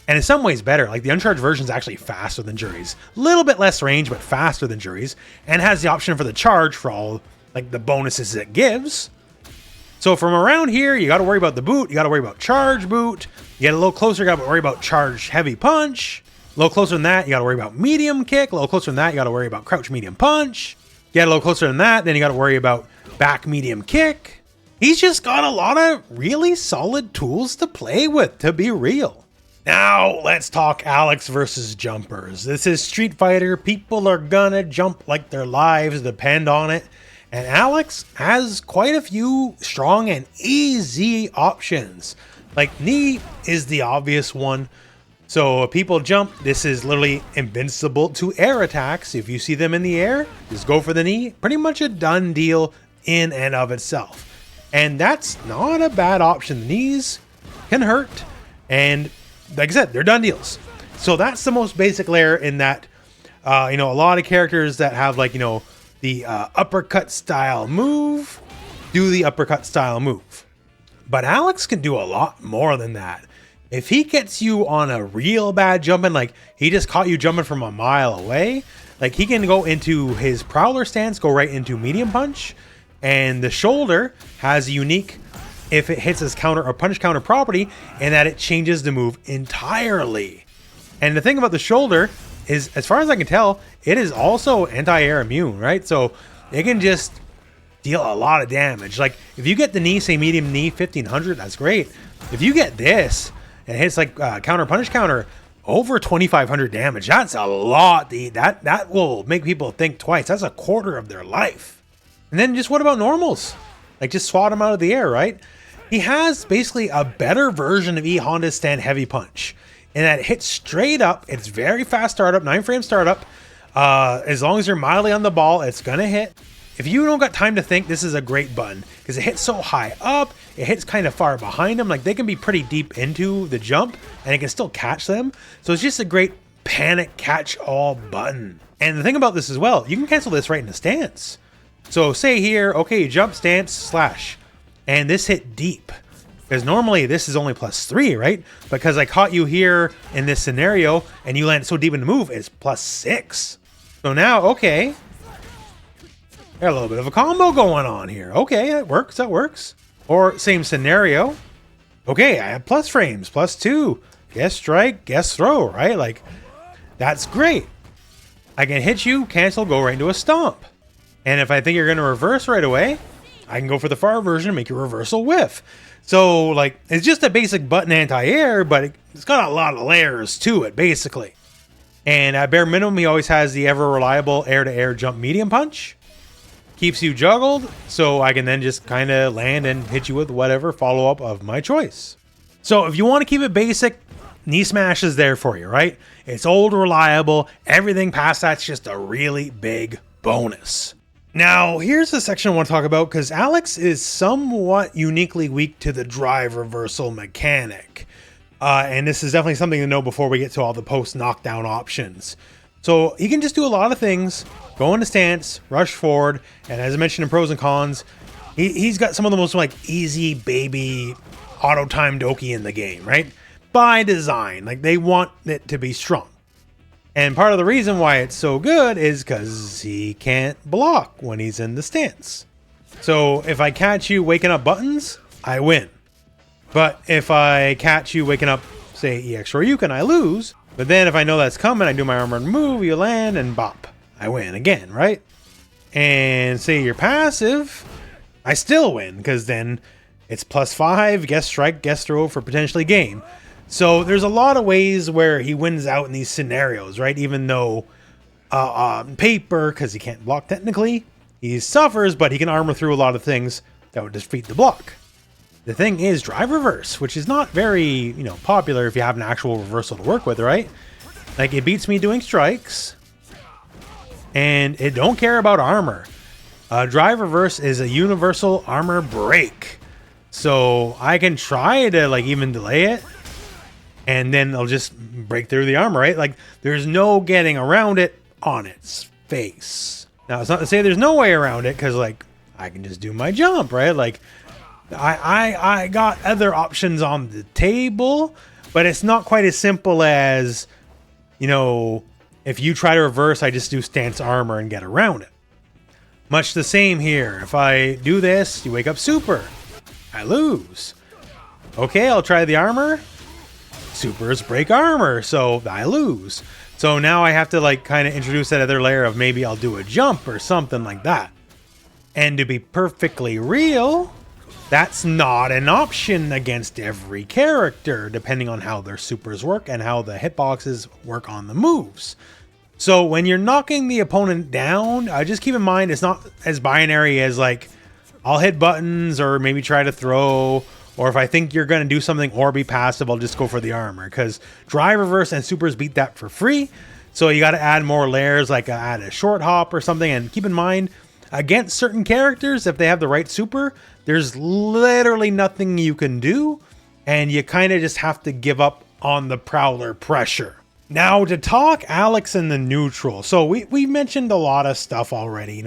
and in some ways better. Like the uncharged version is actually faster than Jury's. A little bit less range, but faster than Jury's, and has the option for the charge for all like the bonuses it gives. So from around here, you got to worry about the boot, you got to worry about charge boot, you get a little closer, you got to worry about charge heavy punch, a little closer than that, you got to worry about medium kick, a little closer than that, you got to worry about crouch medium punch, get a little closer than that, then you got to worry about back medium kick. He's just got a lot of really solid tools to play with, to be real. Now let's talk Alex versus jumpers. This is Street Fighter. People are gonna jump like their lives depend on it. And Alex has quite a few strong and easy options. Like knee is the obvious one. So if people jump, this is literally invincible to air attacks. If you see them in the air, just go for the knee. Pretty much a done deal in and of itself. And that's not a bad option. The knees can hurt. And like I said, they're done deals. So that's the most basic layer in that, you know, a lot of characters that have like, you know, the uppercut style move, do the uppercut style move. But Alex can do a lot more than that. If he gets you on a real bad jumping, like he just caught you jumping from a mile away, like he can go into his Prowler Stance, go right into medium punch, and the shoulder has a unique, if it hits his counter or punch counter property, and that it changes the move entirely. And the thing about the shoulder is, as far as I can tell, it is also anti-air immune, right? So it can just deal a lot of damage. Like if you get the knee, say medium knee, 1500, that's great. If you get this and it hits like counter punish counter, over 2500 damage, that's a lot. That will make people think twice. That's a quarter of their life. And then just what about normals? Like just swat them out of the air, right? He has basically a better version of E Honda's Stand Heavy Punch. And that hits straight up. It's very fast startup, 9 frame startup. As long as you're mildly on the ball, it's gonna hit. if you don't got time to think, this is a great button because it hits so high up, it hits kind of far behind them. Like they can be pretty deep into the jump and it can still catch them. So it's just a great panic catch all button. And the thing about this as well, you can cancel this right into stance. So say here, okay, jump, stance, slash, and this hit deep. Because normally this is only +3, right? Because I caught you here in this scenario and you landed so deep in the move, it's +6. So now, okay, got a little bit of a combo going on here. Okay, that works, that works. Or same scenario. Okay, I have plus frames, +2. Guess strike, guess throw, right? Like, that's great. I can hit you, cancel, go right into a stomp. And if I think you're going to reverse right away, I can go for the far version and make your reversal whiff. So, like, it's just a basic button anti-air, but it's got a lot of layers to it, basically. And at bare minimum, he always has the ever-reliable air-to-air jump medium punch. Keeps you juggled, so I can then just kind of land and hit you with whatever follow-up of my choice. So if you want to keep it basic, knee smash is there for you, right? It's old, reliable. Everything past that's just a really big bonus. Now, here's the section I want to talk about because Alex is somewhat uniquely weak to the drive reversal mechanic. And this is definitely something to know before we get to all the post-knockdown options. So he can just do a lot of things, go into stance, rush forward, and as I mentioned in pros and cons, he's got some of the most like easy baby auto-time Doki in the game, right? By design, like they want it to be strong. And part of the reason why it's so good is because he can't block when he's in the stance. So if I catch you waking up buttons, I win. But if I catch you waking up, say, EX Shoryuken, I lose. But then if I know that's coming, I do my armored move, you land, and bop. I win again, right? And say you're passive, I still win, because then it's +5, guess strike, guess throw for potentially game. So there's a lot of ways where he wins out in these scenarios, right? Even though on paper, because he can't block technically, he suffers, but he can armor through a lot of things that would defeat the block. The thing is drive reverse, which is not very, popular if you have an actual reversal to work with, right? Like it beats me doing strikes and it don't care about armor. Drive reverse is a universal armor break. So I can try to like even delay it and then they'll just break through the armor, right? Like there's no getting around it on its face. Now it's not to say there's no way around it because like I can just do my jump, right? Like I got other options on the table, but it's not quite as simple as, if you try to reverse, I just do stance armor and get around it. Much the same here. If I do this, you wake up super. I lose. Okay, I'll try the armor. Supers break armor, so I lose. So now I have to like kind of introduce that other layer of maybe I'll do a jump or something like that. And to be perfectly real, that's not an option against every character, depending on how their supers work and how the hitboxes work on the moves. So when you're knocking the opponent down, just keep in mind it's not as binary as like, I'll hit buttons or maybe try to throw, or if I think you're going to do something or be passive, I'll just go for the armor. Because drive reverse and supers beat that for free. So you got to add more layers, like add a short hop or something. And keep in mind, against certain characters, if they have the right super, there's literally nothing you can do, and you kind of just have to give up on the Prowler pressure. Now to talk Alex in the neutral. So we mentioned a lot of stuff already,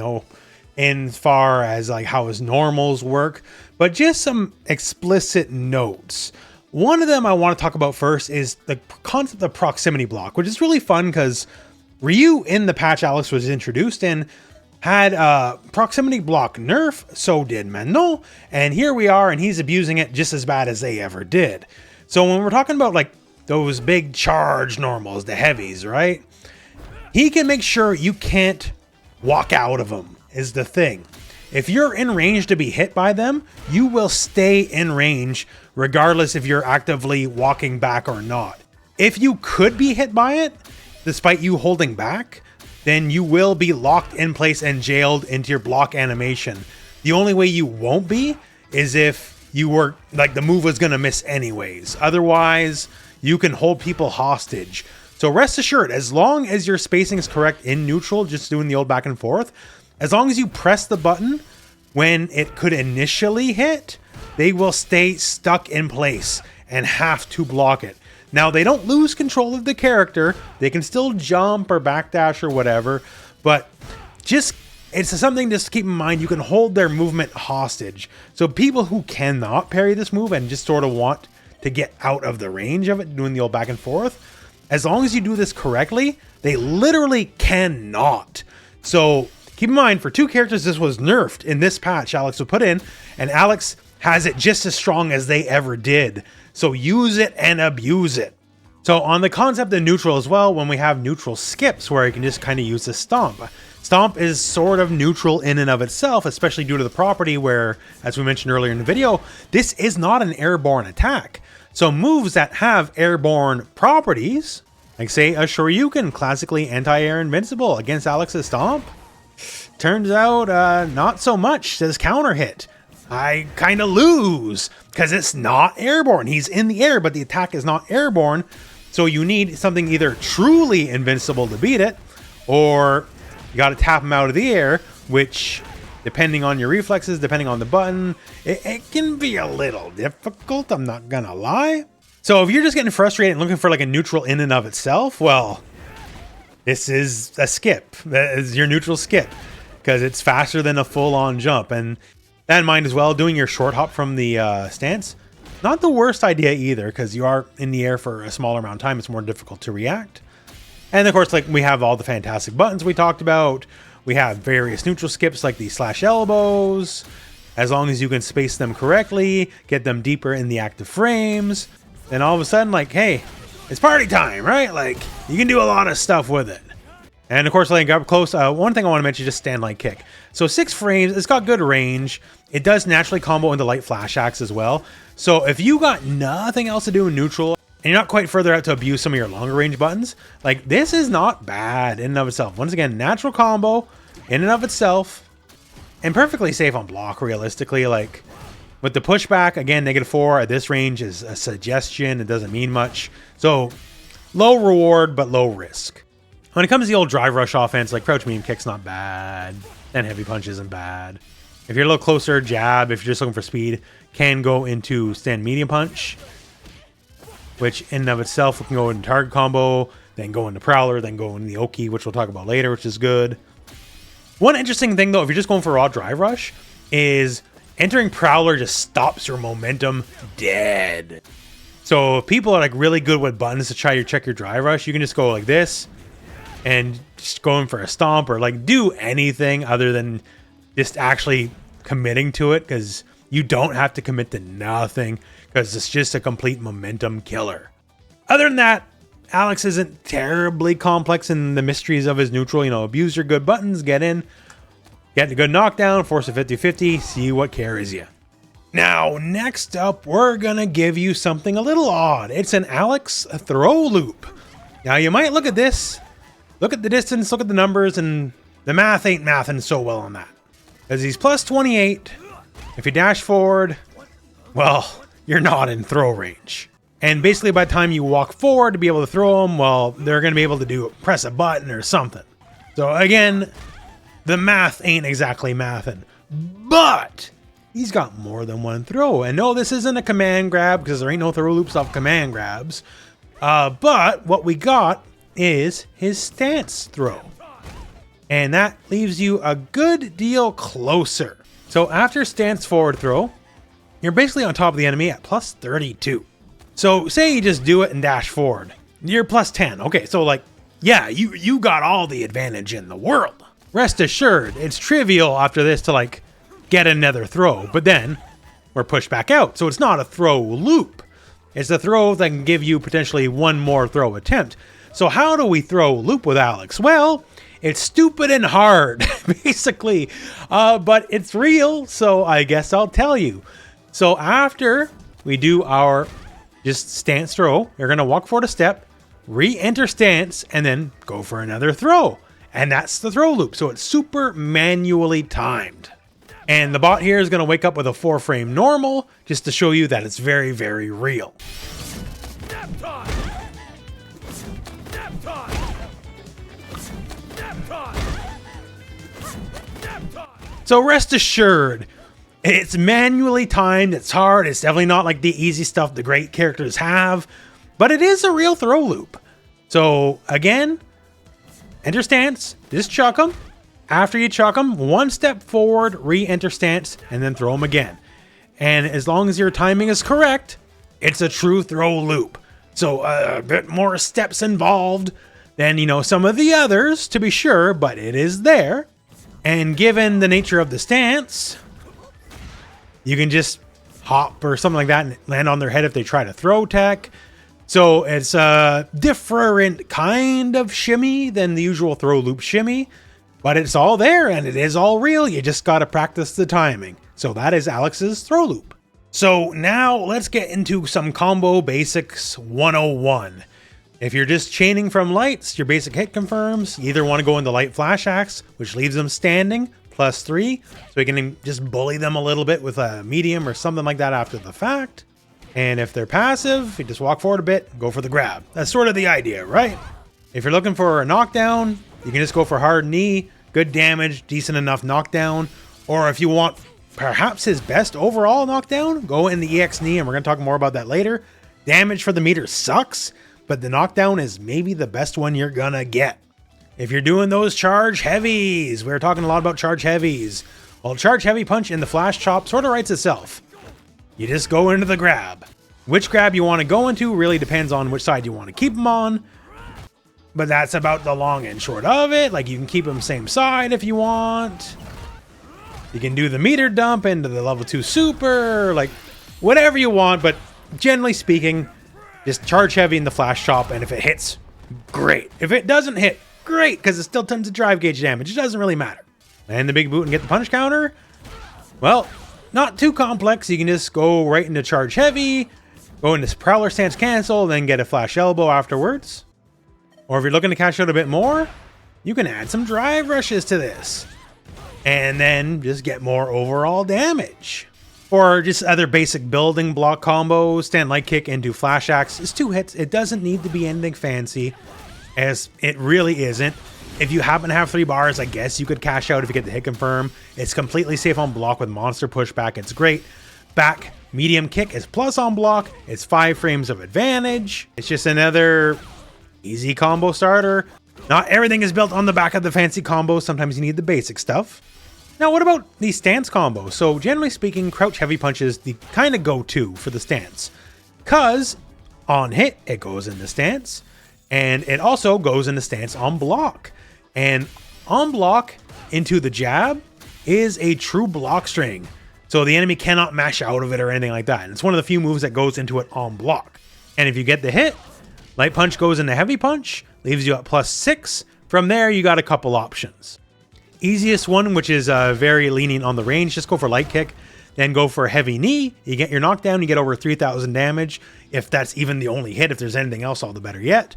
in far as like how his normals work, but just some explicit notes. One of them I want to talk about first is the concept of proximity block, which is really fun because Ryu in the patch Alex was introduced in had proximity block nerf, so did Manon, and here we are, and he's abusing it just as bad as they ever did. So when we're talking about like those big charge normals, the heavies, right? He can make sure you can't walk out of them, is the thing. If you're in range to be hit by them, you will stay in range regardless if you're actively walking back or not. If you could be hit by it, despite you holding back, then you will be locked in place and jailed into your block animation. The only way you won't be is if you were like the move was gonna miss anyways. Otherwise, you can hold people hostage. So rest assured, as long as your spacing is correct in neutral, just doing the old back and forth, As long as you press the button when it could initially hit, they will stay stuck in place and have to block it. Now, they don't lose control of the character. They can still jump or backdash or whatever, but it's something just to keep in mind. You can hold their movement hostage. So people who cannot parry this move and just sort of want to get out of the range of it, doing the old back and forth, as long as you do this correctly, they literally cannot. So keep in mind, for 2 characters, this was nerfed in this patch Alex would put in, and Alex has it just as strong as they ever did. So use it and abuse it. So on the concept of neutral as well, when we have neutral skips where you can just kind of use the stomp. Stomp is sort of neutral in and of itself, especially due to the property where, as we mentioned earlier in the video, this is not an airborne attack. So moves that have airborne properties, like say a Shoryuken, classically anti-air invincible against Alex's stomp, turns out not so much. Says counter hit. I kind of lose because it's not airborne. He's in the air, but the attack is not airborne. So you need something either truly invincible to beat it, or you got to tap him out of the air, which, depending on your reflexes, depending on the button, it can be a little difficult, I'm not gonna lie. So if you're just getting frustrated and looking for like a neutral in and of itself, well, this is a skip. That is your neutral skip, because it's faster than a full-on jump. And that in mind as well, doing your short hop from the stance, not the worst idea either, because you are in the air for a smaller amount of time. It's more difficult to react. And of course, like, we have all the fantastic buttons we talked about. We have various neutral skips like the slash elbows. As long as you can space them correctly, get them deeper in the active frames, then all of a sudden, like, hey, it's party time, right? Like, you can do a lot of stuff with it. And of course, like, up close, one thing I want to mention is just stand light kick. So 6 frames, it's got good range. It does naturally combo into light flash axe as well. So if you got nothing else to do in neutral, and you're not quite further out to abuse some of your longer range buttons, like, this is not bad in and of itself. Once again, natural combo in and of itself, and perfectly safe on block, realistically. Like, with the pushback, again, -4 at this range is a suggestion. It doesn't mean much. So low reward, but low risk. When it comes to the old drive rush offense, like, crouch medium kick's not bad, and heavy punch isn't bad. If you're a little closer, jab, if you're just looking for speed, can go into stand medium punch, which in and of itself can go into target combo, then go into Prowler, then go into the Oki, which we'll talk about later, which is good. One interesting thing, though, if you're just going for raw drive rush, is entering Prowler just stops your momentum dead. So if people are like really good with buttons to try to check your drive rush, you can just go like this and just go in for a stomp, or like do anything other than just actually committing to it, because you don't have to commit to nothing, because it's just a complete momentum killer. Other than that, Alex isn't terribly complex in the mysteries of his neutral. You know, abuse your good buttons, get in, get a good knockdown, force a 50-50, see what carries you. Now, next up, we're gonna give you something a little odd. It's an Alex throw loop. Now, you might look at this, look at the distance, look at the numbers, and the math ain't mathing so well on that. Because he's plus 28. If you dash forward, well, you're not in throw range. And basically by the time you walk forward to be able to throw them, well, they're going to be able to do press a button or something. So again, the math ain't exactly mathin'. But he's got more than one throw. And no, this isn't a command grab, because there ain't no throw loops off command grabs. But what we got is his stance throw. And that leaves you a good deal closer. So after stance forward throw, you're basically on top of the enemy at plus 32. So say you just do it and dash forward, you're plus 10. Okay, so like, yeah, you got all the advantage in the world. Rest assured, it's trivial after this to like get another throw, but then we're pushed back out. So it's not a throw loop. It's a throw that can give you potentially one more throw attempt. So how do we throw loop with Alex? Well, it's stupid and hard, basically, but it's real, so I guess I'll tell you. So after we do our just stance throw, you're going to walk forward a step, re-enter stance, and then go for another throw. And that's the throw loop, so it's super manually timed. And the bot here is going to wake up with a 4-frame normal, just to show you that it's very, very real. Nap time. Nap time. Nap time. So rest assured, it's manually timed, it's hard, it's definitely not like the easy stuff the great characters have, but it is a real throw loop. So again, enter stance, just chuck them. After you chuck them, one step forward, re-enter stance, and then throw them again. And as long as your timing is correct, it's a true throw loop. So a bit more steps involved than, you know, some of the others, to be sure, but it is there. And given the nature of the stance, you can just hop or something like that and land on their head if they try to throw tech. So it's a different kind of shimmy than the usual throw loop shimmy, but it's all there and it is all real. You just got to practice the timing. So that is Alex's throw loop. So now let's get into some combo basics 101. If you're just chaining from lights, your basic hit confirms. You either want to go into light flash axe, which leaves them standing, +3. So you can just bully them a little bit with a medium or something like that after the fact. And if they're passive, you just walk forward a bit, go for the grab. That's sort of the idea, right? If you're looking for a knockdown, you can just go for hard knee, good damage, decent enough knockdown. Or if you want perhaps his best overall knockdown, go in the EX knee, and we're going to talk more about that later. Damage for the meter sucks, but the knockdown is maybe the best one you're gonna get. If you're doing those charge heavies, we're talking a lot about charge heavies. Well, charge heavy punch in the flash chop sort of writes itself. You just go into the grab. Which grab you want to go into really depends on which side you want to keep them on. But that's about the long and short of it. Like, you can keep them same side if you want. You can do the meter dump into the level 2 super, like whatever you want. But generally speaking, just charge heavy in the flash chop, and if it hits, great. If it doesn't hit, great, because it still tons of drive gauge damage. It doesn't really matter. And the big boot and get the punish counter. Well, not too complex. You can just go right into charge heavy, go into Prowler Stance cancel, then get a flash elbow afterwards. Or if you're looking to cash out a bit more, you can add some drive rushes to this. And then just get more overall damage. Or just other basic building block combos, stand light kick into flash axe. It's 2 hits. It doesn't need to be anything fancy, as it really isn't. If you happen to have 3 bars, I guess you could cash out if you get the hit confirm. It's completely safe on block with monster pushback. It's great. Back medium kick is plus on block. It's 5 frames of advantage. It's just another easy combo starter. Not everything is built on the back of the fancy combos. Sometimes you need the basic stuff. Now, what about the stance combo? So generally speaking, crouch heavy punch is the kind of go-to for the stance, because on hit, it goes into stance, and it also goes into stance on block. And on block into the jab is a true block string. So the enemy cannot mash out of it or anything like that. And it's one of the few moves that goes into it on block. And if you get the hit, light punch goes into heavy punch, leaves you at +6. From there, you got a couple options. Easiest one, which is very lenient on the range, just go for light kick, then go for heavy knee. You get your knockdown, you get over 3,000 damage. If that's even the only hit, if there's anything else, all the better yet.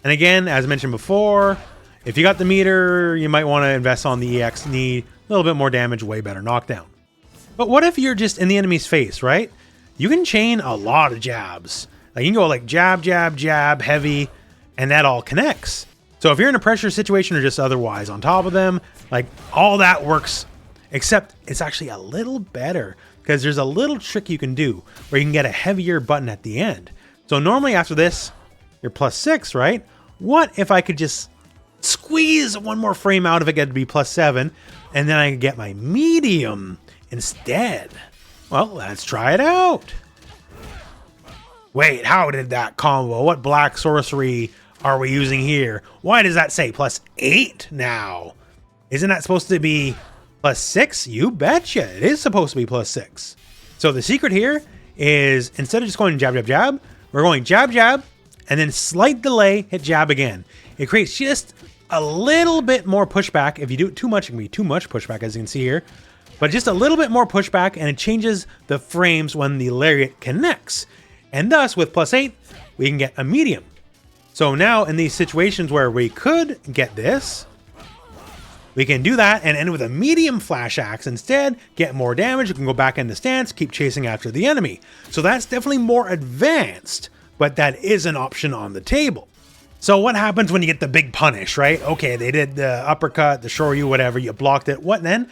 And again, as mentioned before, if you got the meter, you might want to invest on the EX knee. A little bit more damage, way better knockdown. But what if you're just in the enemy's face, right? You can chain a lot of jabs. Like, you can go like jab, jab, jab, heavy, and that all connects. So if you're in a pressure situation or just otherwise on top of them, like, all that works, except it's actually a little better because there's a little trick you can do where you can get a heavier button at the end. So normally after this, you're +6, right? What if I could just squeeze one more frame out of it, get to be +7, and then I can get my medium instead? Well, let's try it out. Wait, how did that combo? What black sorcery are we using here? Why does that say +8 now? Isn't that supposed to be +6? You betcha. It is supposed to be +6. So the secret here is, instead of just going jab, jab, jab, we're going jab, jab, and then slight delay, hit jab again. It creates just a little bit more pushback. If you do it too much, it can be too much pushback, as you can see here. But just a little bit more pushback, and it changes the frames when the lariat connects. And thus, with +8, we can get a medium. So now, in these situations where we could get this, we can do that and end with a medium flash axe instead, get more damage. We can go back into stance, keep chasing after the enemy. So that's definitely more advanced, but that is an option on the table. So what happens when you get the big punish, right? Okay, they did the uppercut, the shoryu, whatever, you blocked it. What then?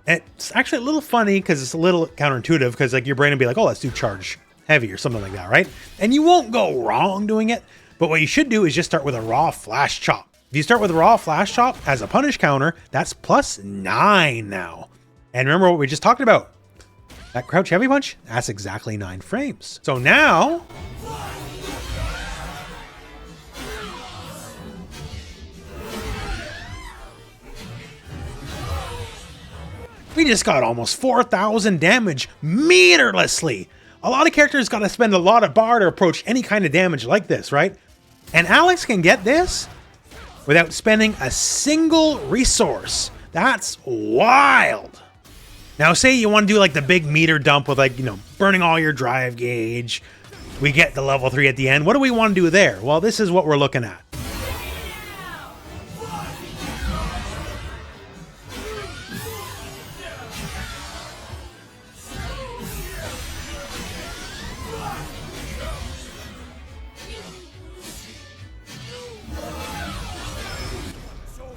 It's actually a little funny because it's a little counterintuitive because like your brain will be like, oh, let's do charge heavy or something like that, right? And you won't go wrong doing it. But what you should do is just start with a raw flash chop. If you start with a raw flash chop as a punish counter, that's +9 now. And remember what we just talked about. That crouch heavy punch, that's exactly 9 frames. So now, we just got almost 4,000 damage meterlessly. A lot of characters got to spend a lot of bar to approach any kind of damage like this, right? And Alex can get this without spending a single resource. That's wild. Now, say you want to do like the big meter dump with like, you know, burning all your drive gauge. We get the level 3 at the end. What do we want to do there? Well, this is what we're looking at.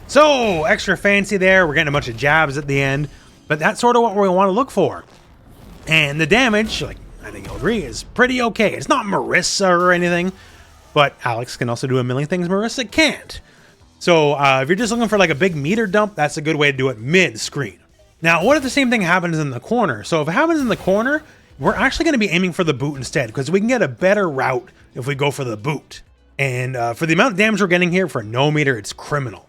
So, extra fancy there. We're getting a bunch of jabs at the end, but that's sort of what we want to look for. And the damage, like I think you'll agree, is pretty okay. It's not Marissa or anything, but Alex can also do a million things Marissa can't. So if you're just looking for like a big meter dump, that's a good way to do it mid-screen. Now, what if the same thing happens in the corner? So if it happens in the corner, we're actually going to be aiming for the boot instead, because we can get a better route if we go for the boot. And for the amount of damage we're getting here for no meter, it's criminal.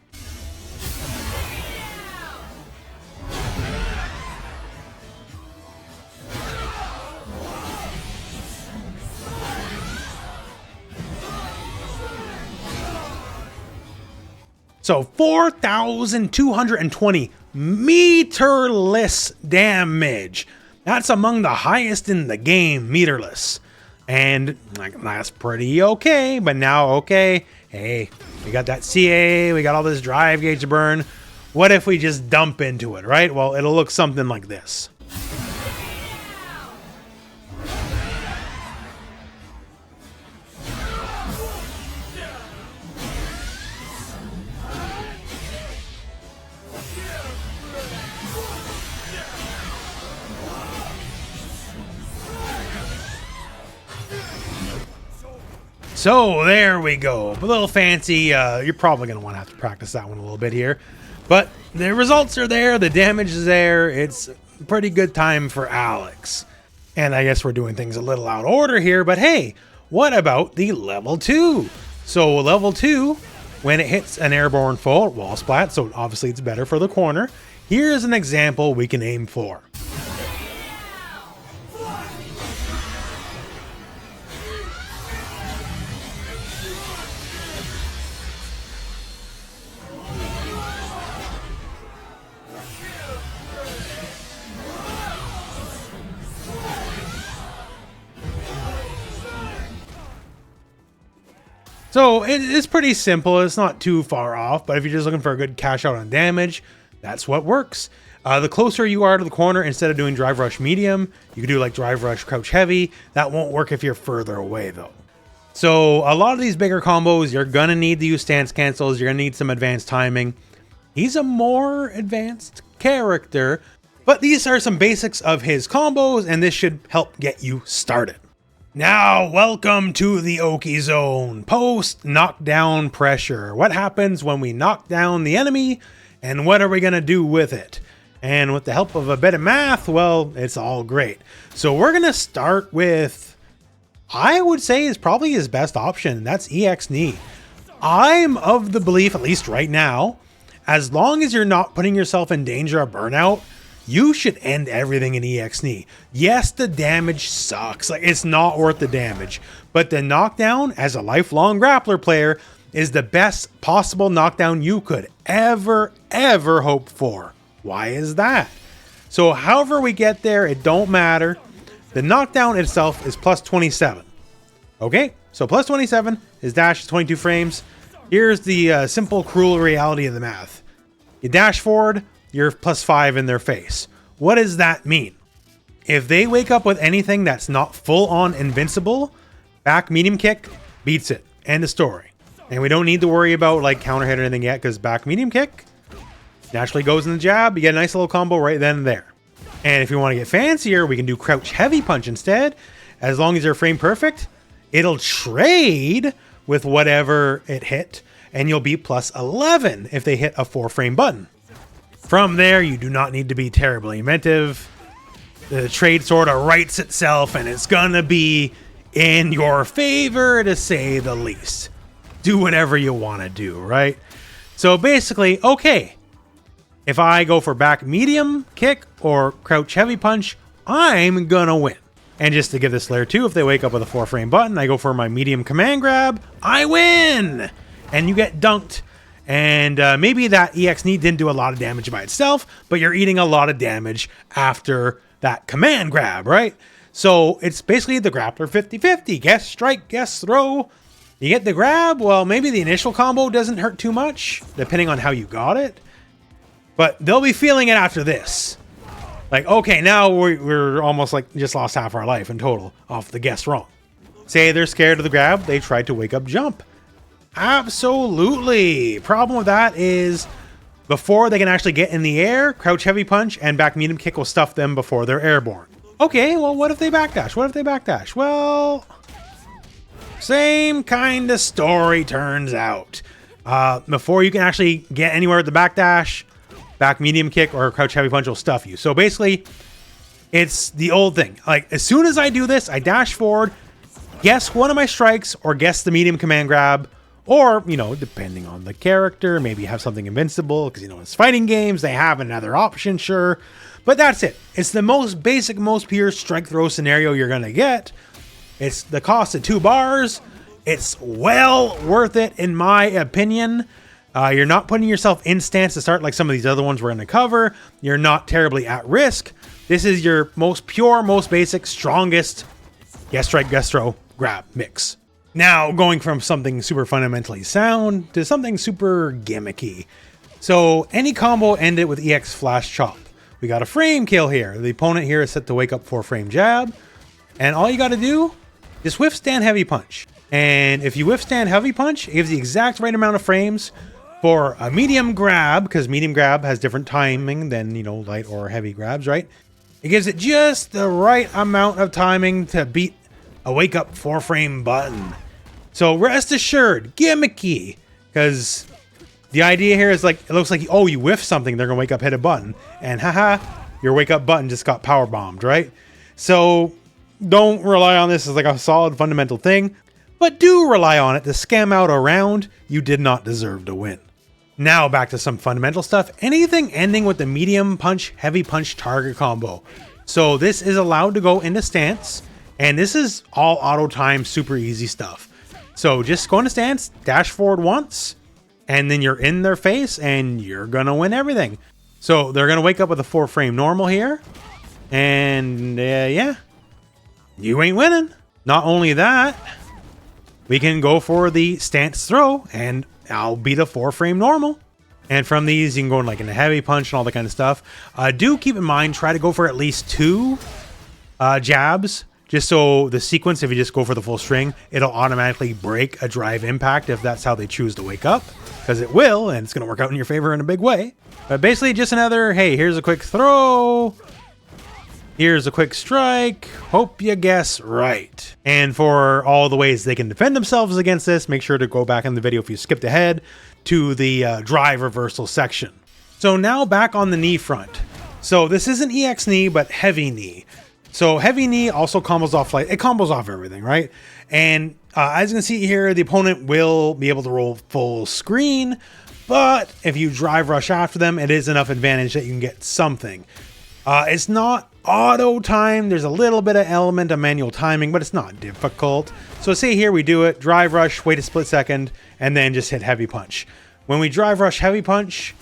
So 4,220 meterless damage. That's among the highest in the game, meterless. And that's pretty okay, but now, okay, hey, we got that CA, we got all this drive gauge to burn. What if we just dump into it, right? Well, it'll look something like this. So there we go. A little fancy. You're probably going to want to have to practice that one a little bit here. But the results are there. The damage is there. It's a pretty good time for Alex. And I guess we're doing things a little out of order here. But hey, what about the level 2? So level 2, when it hits an airborne foe, wall splat. So obviously it's better for the corner. Here's an example we can aim for. So it is pretty simple. It's not too far off, but if you're just looking for a good cash out on damage, that's what works. The closer you are to the corner, instead of doing drive rush medium, you can do like drive rush crouch heavy. That won't work if you're further away though. So a lot of these bigger combos, you're gonna need to use stance cancels. You're gonna need some advanced timing. He's a more advanced character, but these are some basics of his combos, and this should help get you started. Now, welcome to the Oki Zone, post-knockdown pressure. What happens when we knock down the enemy, and what are we gonna do with it? And with the help of a bit of math, well, it's all great. So we're gonna start with, I would say is probably his best option. That's EX knee. I'm of the belief, at least right now, as long as you're not putting yourself in danger of burnout, you should end everything in EX knee. Yes, the damage sucks. Like, it's not worth the damage. But the knockdown, as a lifelong grappler player, is the best possible knockdown you could ever hope for. Why is that? So however we get there, it don't matter. The knockdown itself is plus 27. Okay, so plus 27, his dash is 22 frames. Here's the simple, cruel reality of the math. You dash forward, you're plus 5 in their face. What does that mean? If they wake up with anything that's not full on invincible, back medium kick beats it. End of story. And we don't need to worry about like counter hit or anything yet, because back medium kick, Naturally goes in the jab. You get a nice little combo right then and there. And if you want to get fancier, we can do crouch heavy punch instead. As long as they're frame perfect, it'll trade with whatever it hit, and you'll be plus 11 if they hit a 4-frame button. From there, you do not need to be terribly inventive. The trade sort of writes itself, and it's gonna be in your favor, to say the least. Do whatever you want to do, right? So basically, okay, if I go for back medium kick or crouch heavy punch, I'm gonna win. And just to give this layer 2, if they wake up with a 4-frame button, I go for my medium command grab, I win! And you get dunked. And maybe that EX knee didn't do a lot of damage by itself, but you're eating a lot of damage after that command grab, right? So it's basically the grappler 50-50. Guess strike, guess throw. You get the grab, well, maybe the initial combo doesn't hurt too much, depending on how you got it. But they'll be feeling it after this. Like, okay, now we're almost like just lost half our life in total off the guess wrong. Say they're scared of the grab, they tried to wake up jump. Absolutely. Problem with that is before they can actually get in the air, crouch heavy punch and back medium kick will stuff them before they're airborne. Okay, well, what if they backdash? What if they backdash? Well, same kind of story turns out. Before you can actually get anywhere with the backdash, back medium kick or crouch heavy punch will stuff you. So basically, it's the old thing. Like, as soon as I do this, I dash forward, guess one of my strikes, or guess the medium command grab, or, you know, depending on the character, maybe have something invincible, because, you know, it's fighting games, they have another option, sure. But that's it. It's the most basic, most pure strike throw scenario you're going to get. It's the cost of 2 bars. It's well worth it, in my opinion. You're not putting yourself in stance to start like some of these other ones we're going to cover. You're not terribly at risk. This is your most pure, most basic, strongest guess strike, guess throw, grab mix. Now, going from something super fundamentally sound to something super gimmicky. So any combo ended with EX flash chop. We got a frame kill here. The opponent here is set to wake up 4-frame jab. And all you got to do is withstand heavy punch. And if you withstand heavy punch, it gives the exact right amount of frames for a medium grab, because medium grab has different timing than, you know, light or heavy grabs, right? It gives it just the right amount of timing to beat a wake up 4-frame button. So rest assured, gimmicky, because the idea here is like, it looks like, oh, you whiff something, they're gonna wake up, hit a button, and haha, your wake up button just got power bombed, right? So don't rely on this as like a solid fundamental thing, but do rely on it to scam out a round you did not deserve to win. Now back to some fundamental stuff. Anything ending with the medium punch, heavy punch target combo. So this is allowed to go into stance, and this is all auto time, super easy stuff. So just go into stance, dash forward once, and then you're in their face and you're gonna win everything. So they're gonna wake up with a 4-frame normal here, and yeah, you ain't winning. Not only that, we can go for the stance throw and I'll beat a 4-frame normal. And from these, you can go in like in a heavy punch and all that kind of stuff. Do keep in mind, try to go for at least 2 jabs, just so the sequence, if you just go for the full string, it'll automatically break a drive impact if that's how they choose to wake up, because it will, and it's going to work out in your favor in a big way. But basically just another, hey, here's a quick throw, here's a quick strike, hope you guess right. And for all the ways they can defend themselves against this, make sure to go back in the video if you skipped ahead to the drive reversal section. So now back on the knee front. So this isn't EX knee, but heavy knee. So heavy knee also combos off, like it combos off everything, right? And as you can see here, the opponent will be able to roll full screen, but if you drive rush after them, it is enough advantage that you can get something. It's not auto time. There's a little bit of element of manual timing, but it's not difficult. So say here we do it, drive rush, wait a split second, and then just hit heavy punch. When we drive rush heavy punch,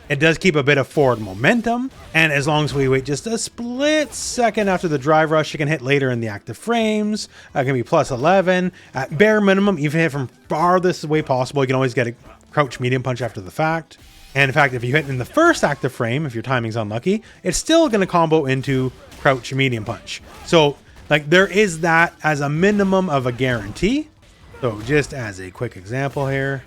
it does keep a bit of forward momentum, and as long as we wait just a split second after the drive rush, you can hit later in the active frames. It can be plus 11. At bare minimum, even hit from farthest away possible, you can always get a crouch medium punch after the fact. And in fact, if you hit in the first active frame, if your timing's unlucky, it's still going to combo into crouch medium punch. So like there is that as a minimum of a guarantee. So just as a quick example here.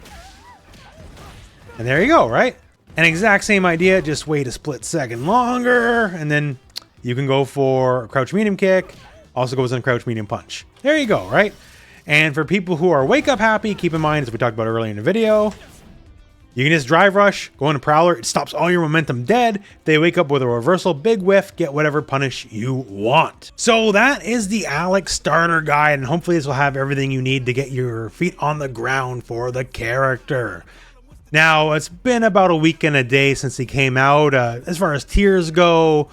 And there you go, right? An exact same idea, just wait a split second longer, and then you can go for a crouch medium kick. Also goes in a crouch medium punch. There you go, right? And for people who are wake up happy, keep in mind, as we talked about earlier in the video, you can just drive rush, go into Prowler, it stops all your momentum dead. They wake up with a reversal, big whiff, get whatever punish you want. So that is the Alex starter guide, and hopefully this will have everything you need to get your feet on the ground for the character. Now, it's been about a week and a day since he came out. As far as tiers go,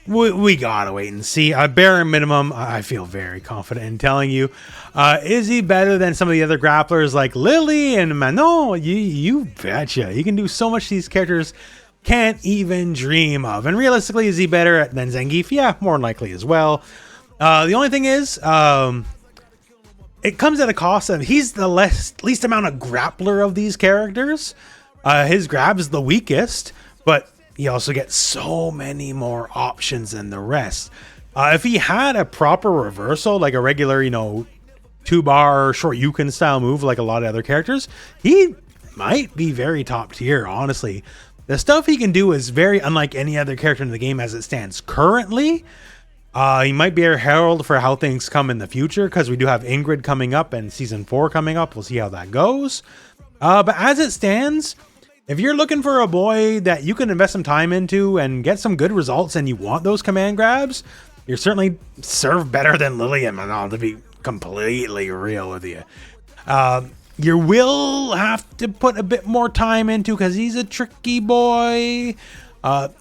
we gotta wait and see. Bare minimum, I feel very confident in telling you. Is he better than some of the other grapplers like Lily and Manon? You betcha. He can do so much these characters can't even dream of. And realistically, is he better than Zangief? Yeah, more than likely as well. The only thing is, it comes at a cost of he's the least amount of grappler of these characters. His grab is the weakest, but he also gets so many more options than the rest. If he had a proper reversal, like a regular, 2-bar short Yukon style move like a lot of other characters, he might be very top tier, honestly. The stuff he can do is very unlike any other character in the game as it stands currently. He might be a herald for how things come in the future, because we do have Ingrid coming up and Season 4 coming up. We'll see how that goes. But as it stands, if you're looking for a boy that you can invest some time into and get some good results and you want those command grabs, you're certainly served better than Lily and Manon, to be completely real with you. You will have to put a bit more time into, because he's a tricky boy.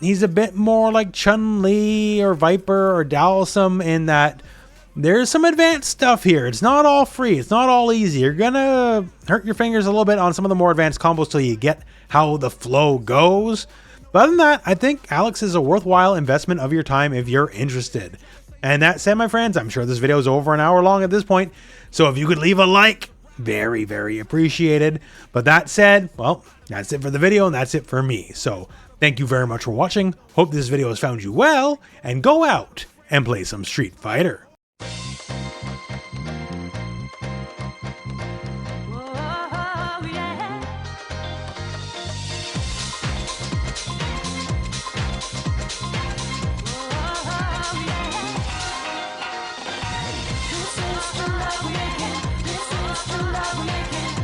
He's a bit more like Chun-Li or Viper or Dalsum in that there's some advanced stuff here. It's not all free. It's not all easy. You're gonna hurt your fingers a little bit on some of the more advanced combos till you get how the flow goes. But other than that, I think Alex is a worthwhile investment of your time if you're interested. And that said, my friends, I'm sure this video is over an hour long at this point. So if you could leave a like, very, very appreciated. But that said, well, that's it for the video and that's it for me. So thank you very much for watching. Hope this video has found you well, and go out and play some Street Fighter. This is the love we're making.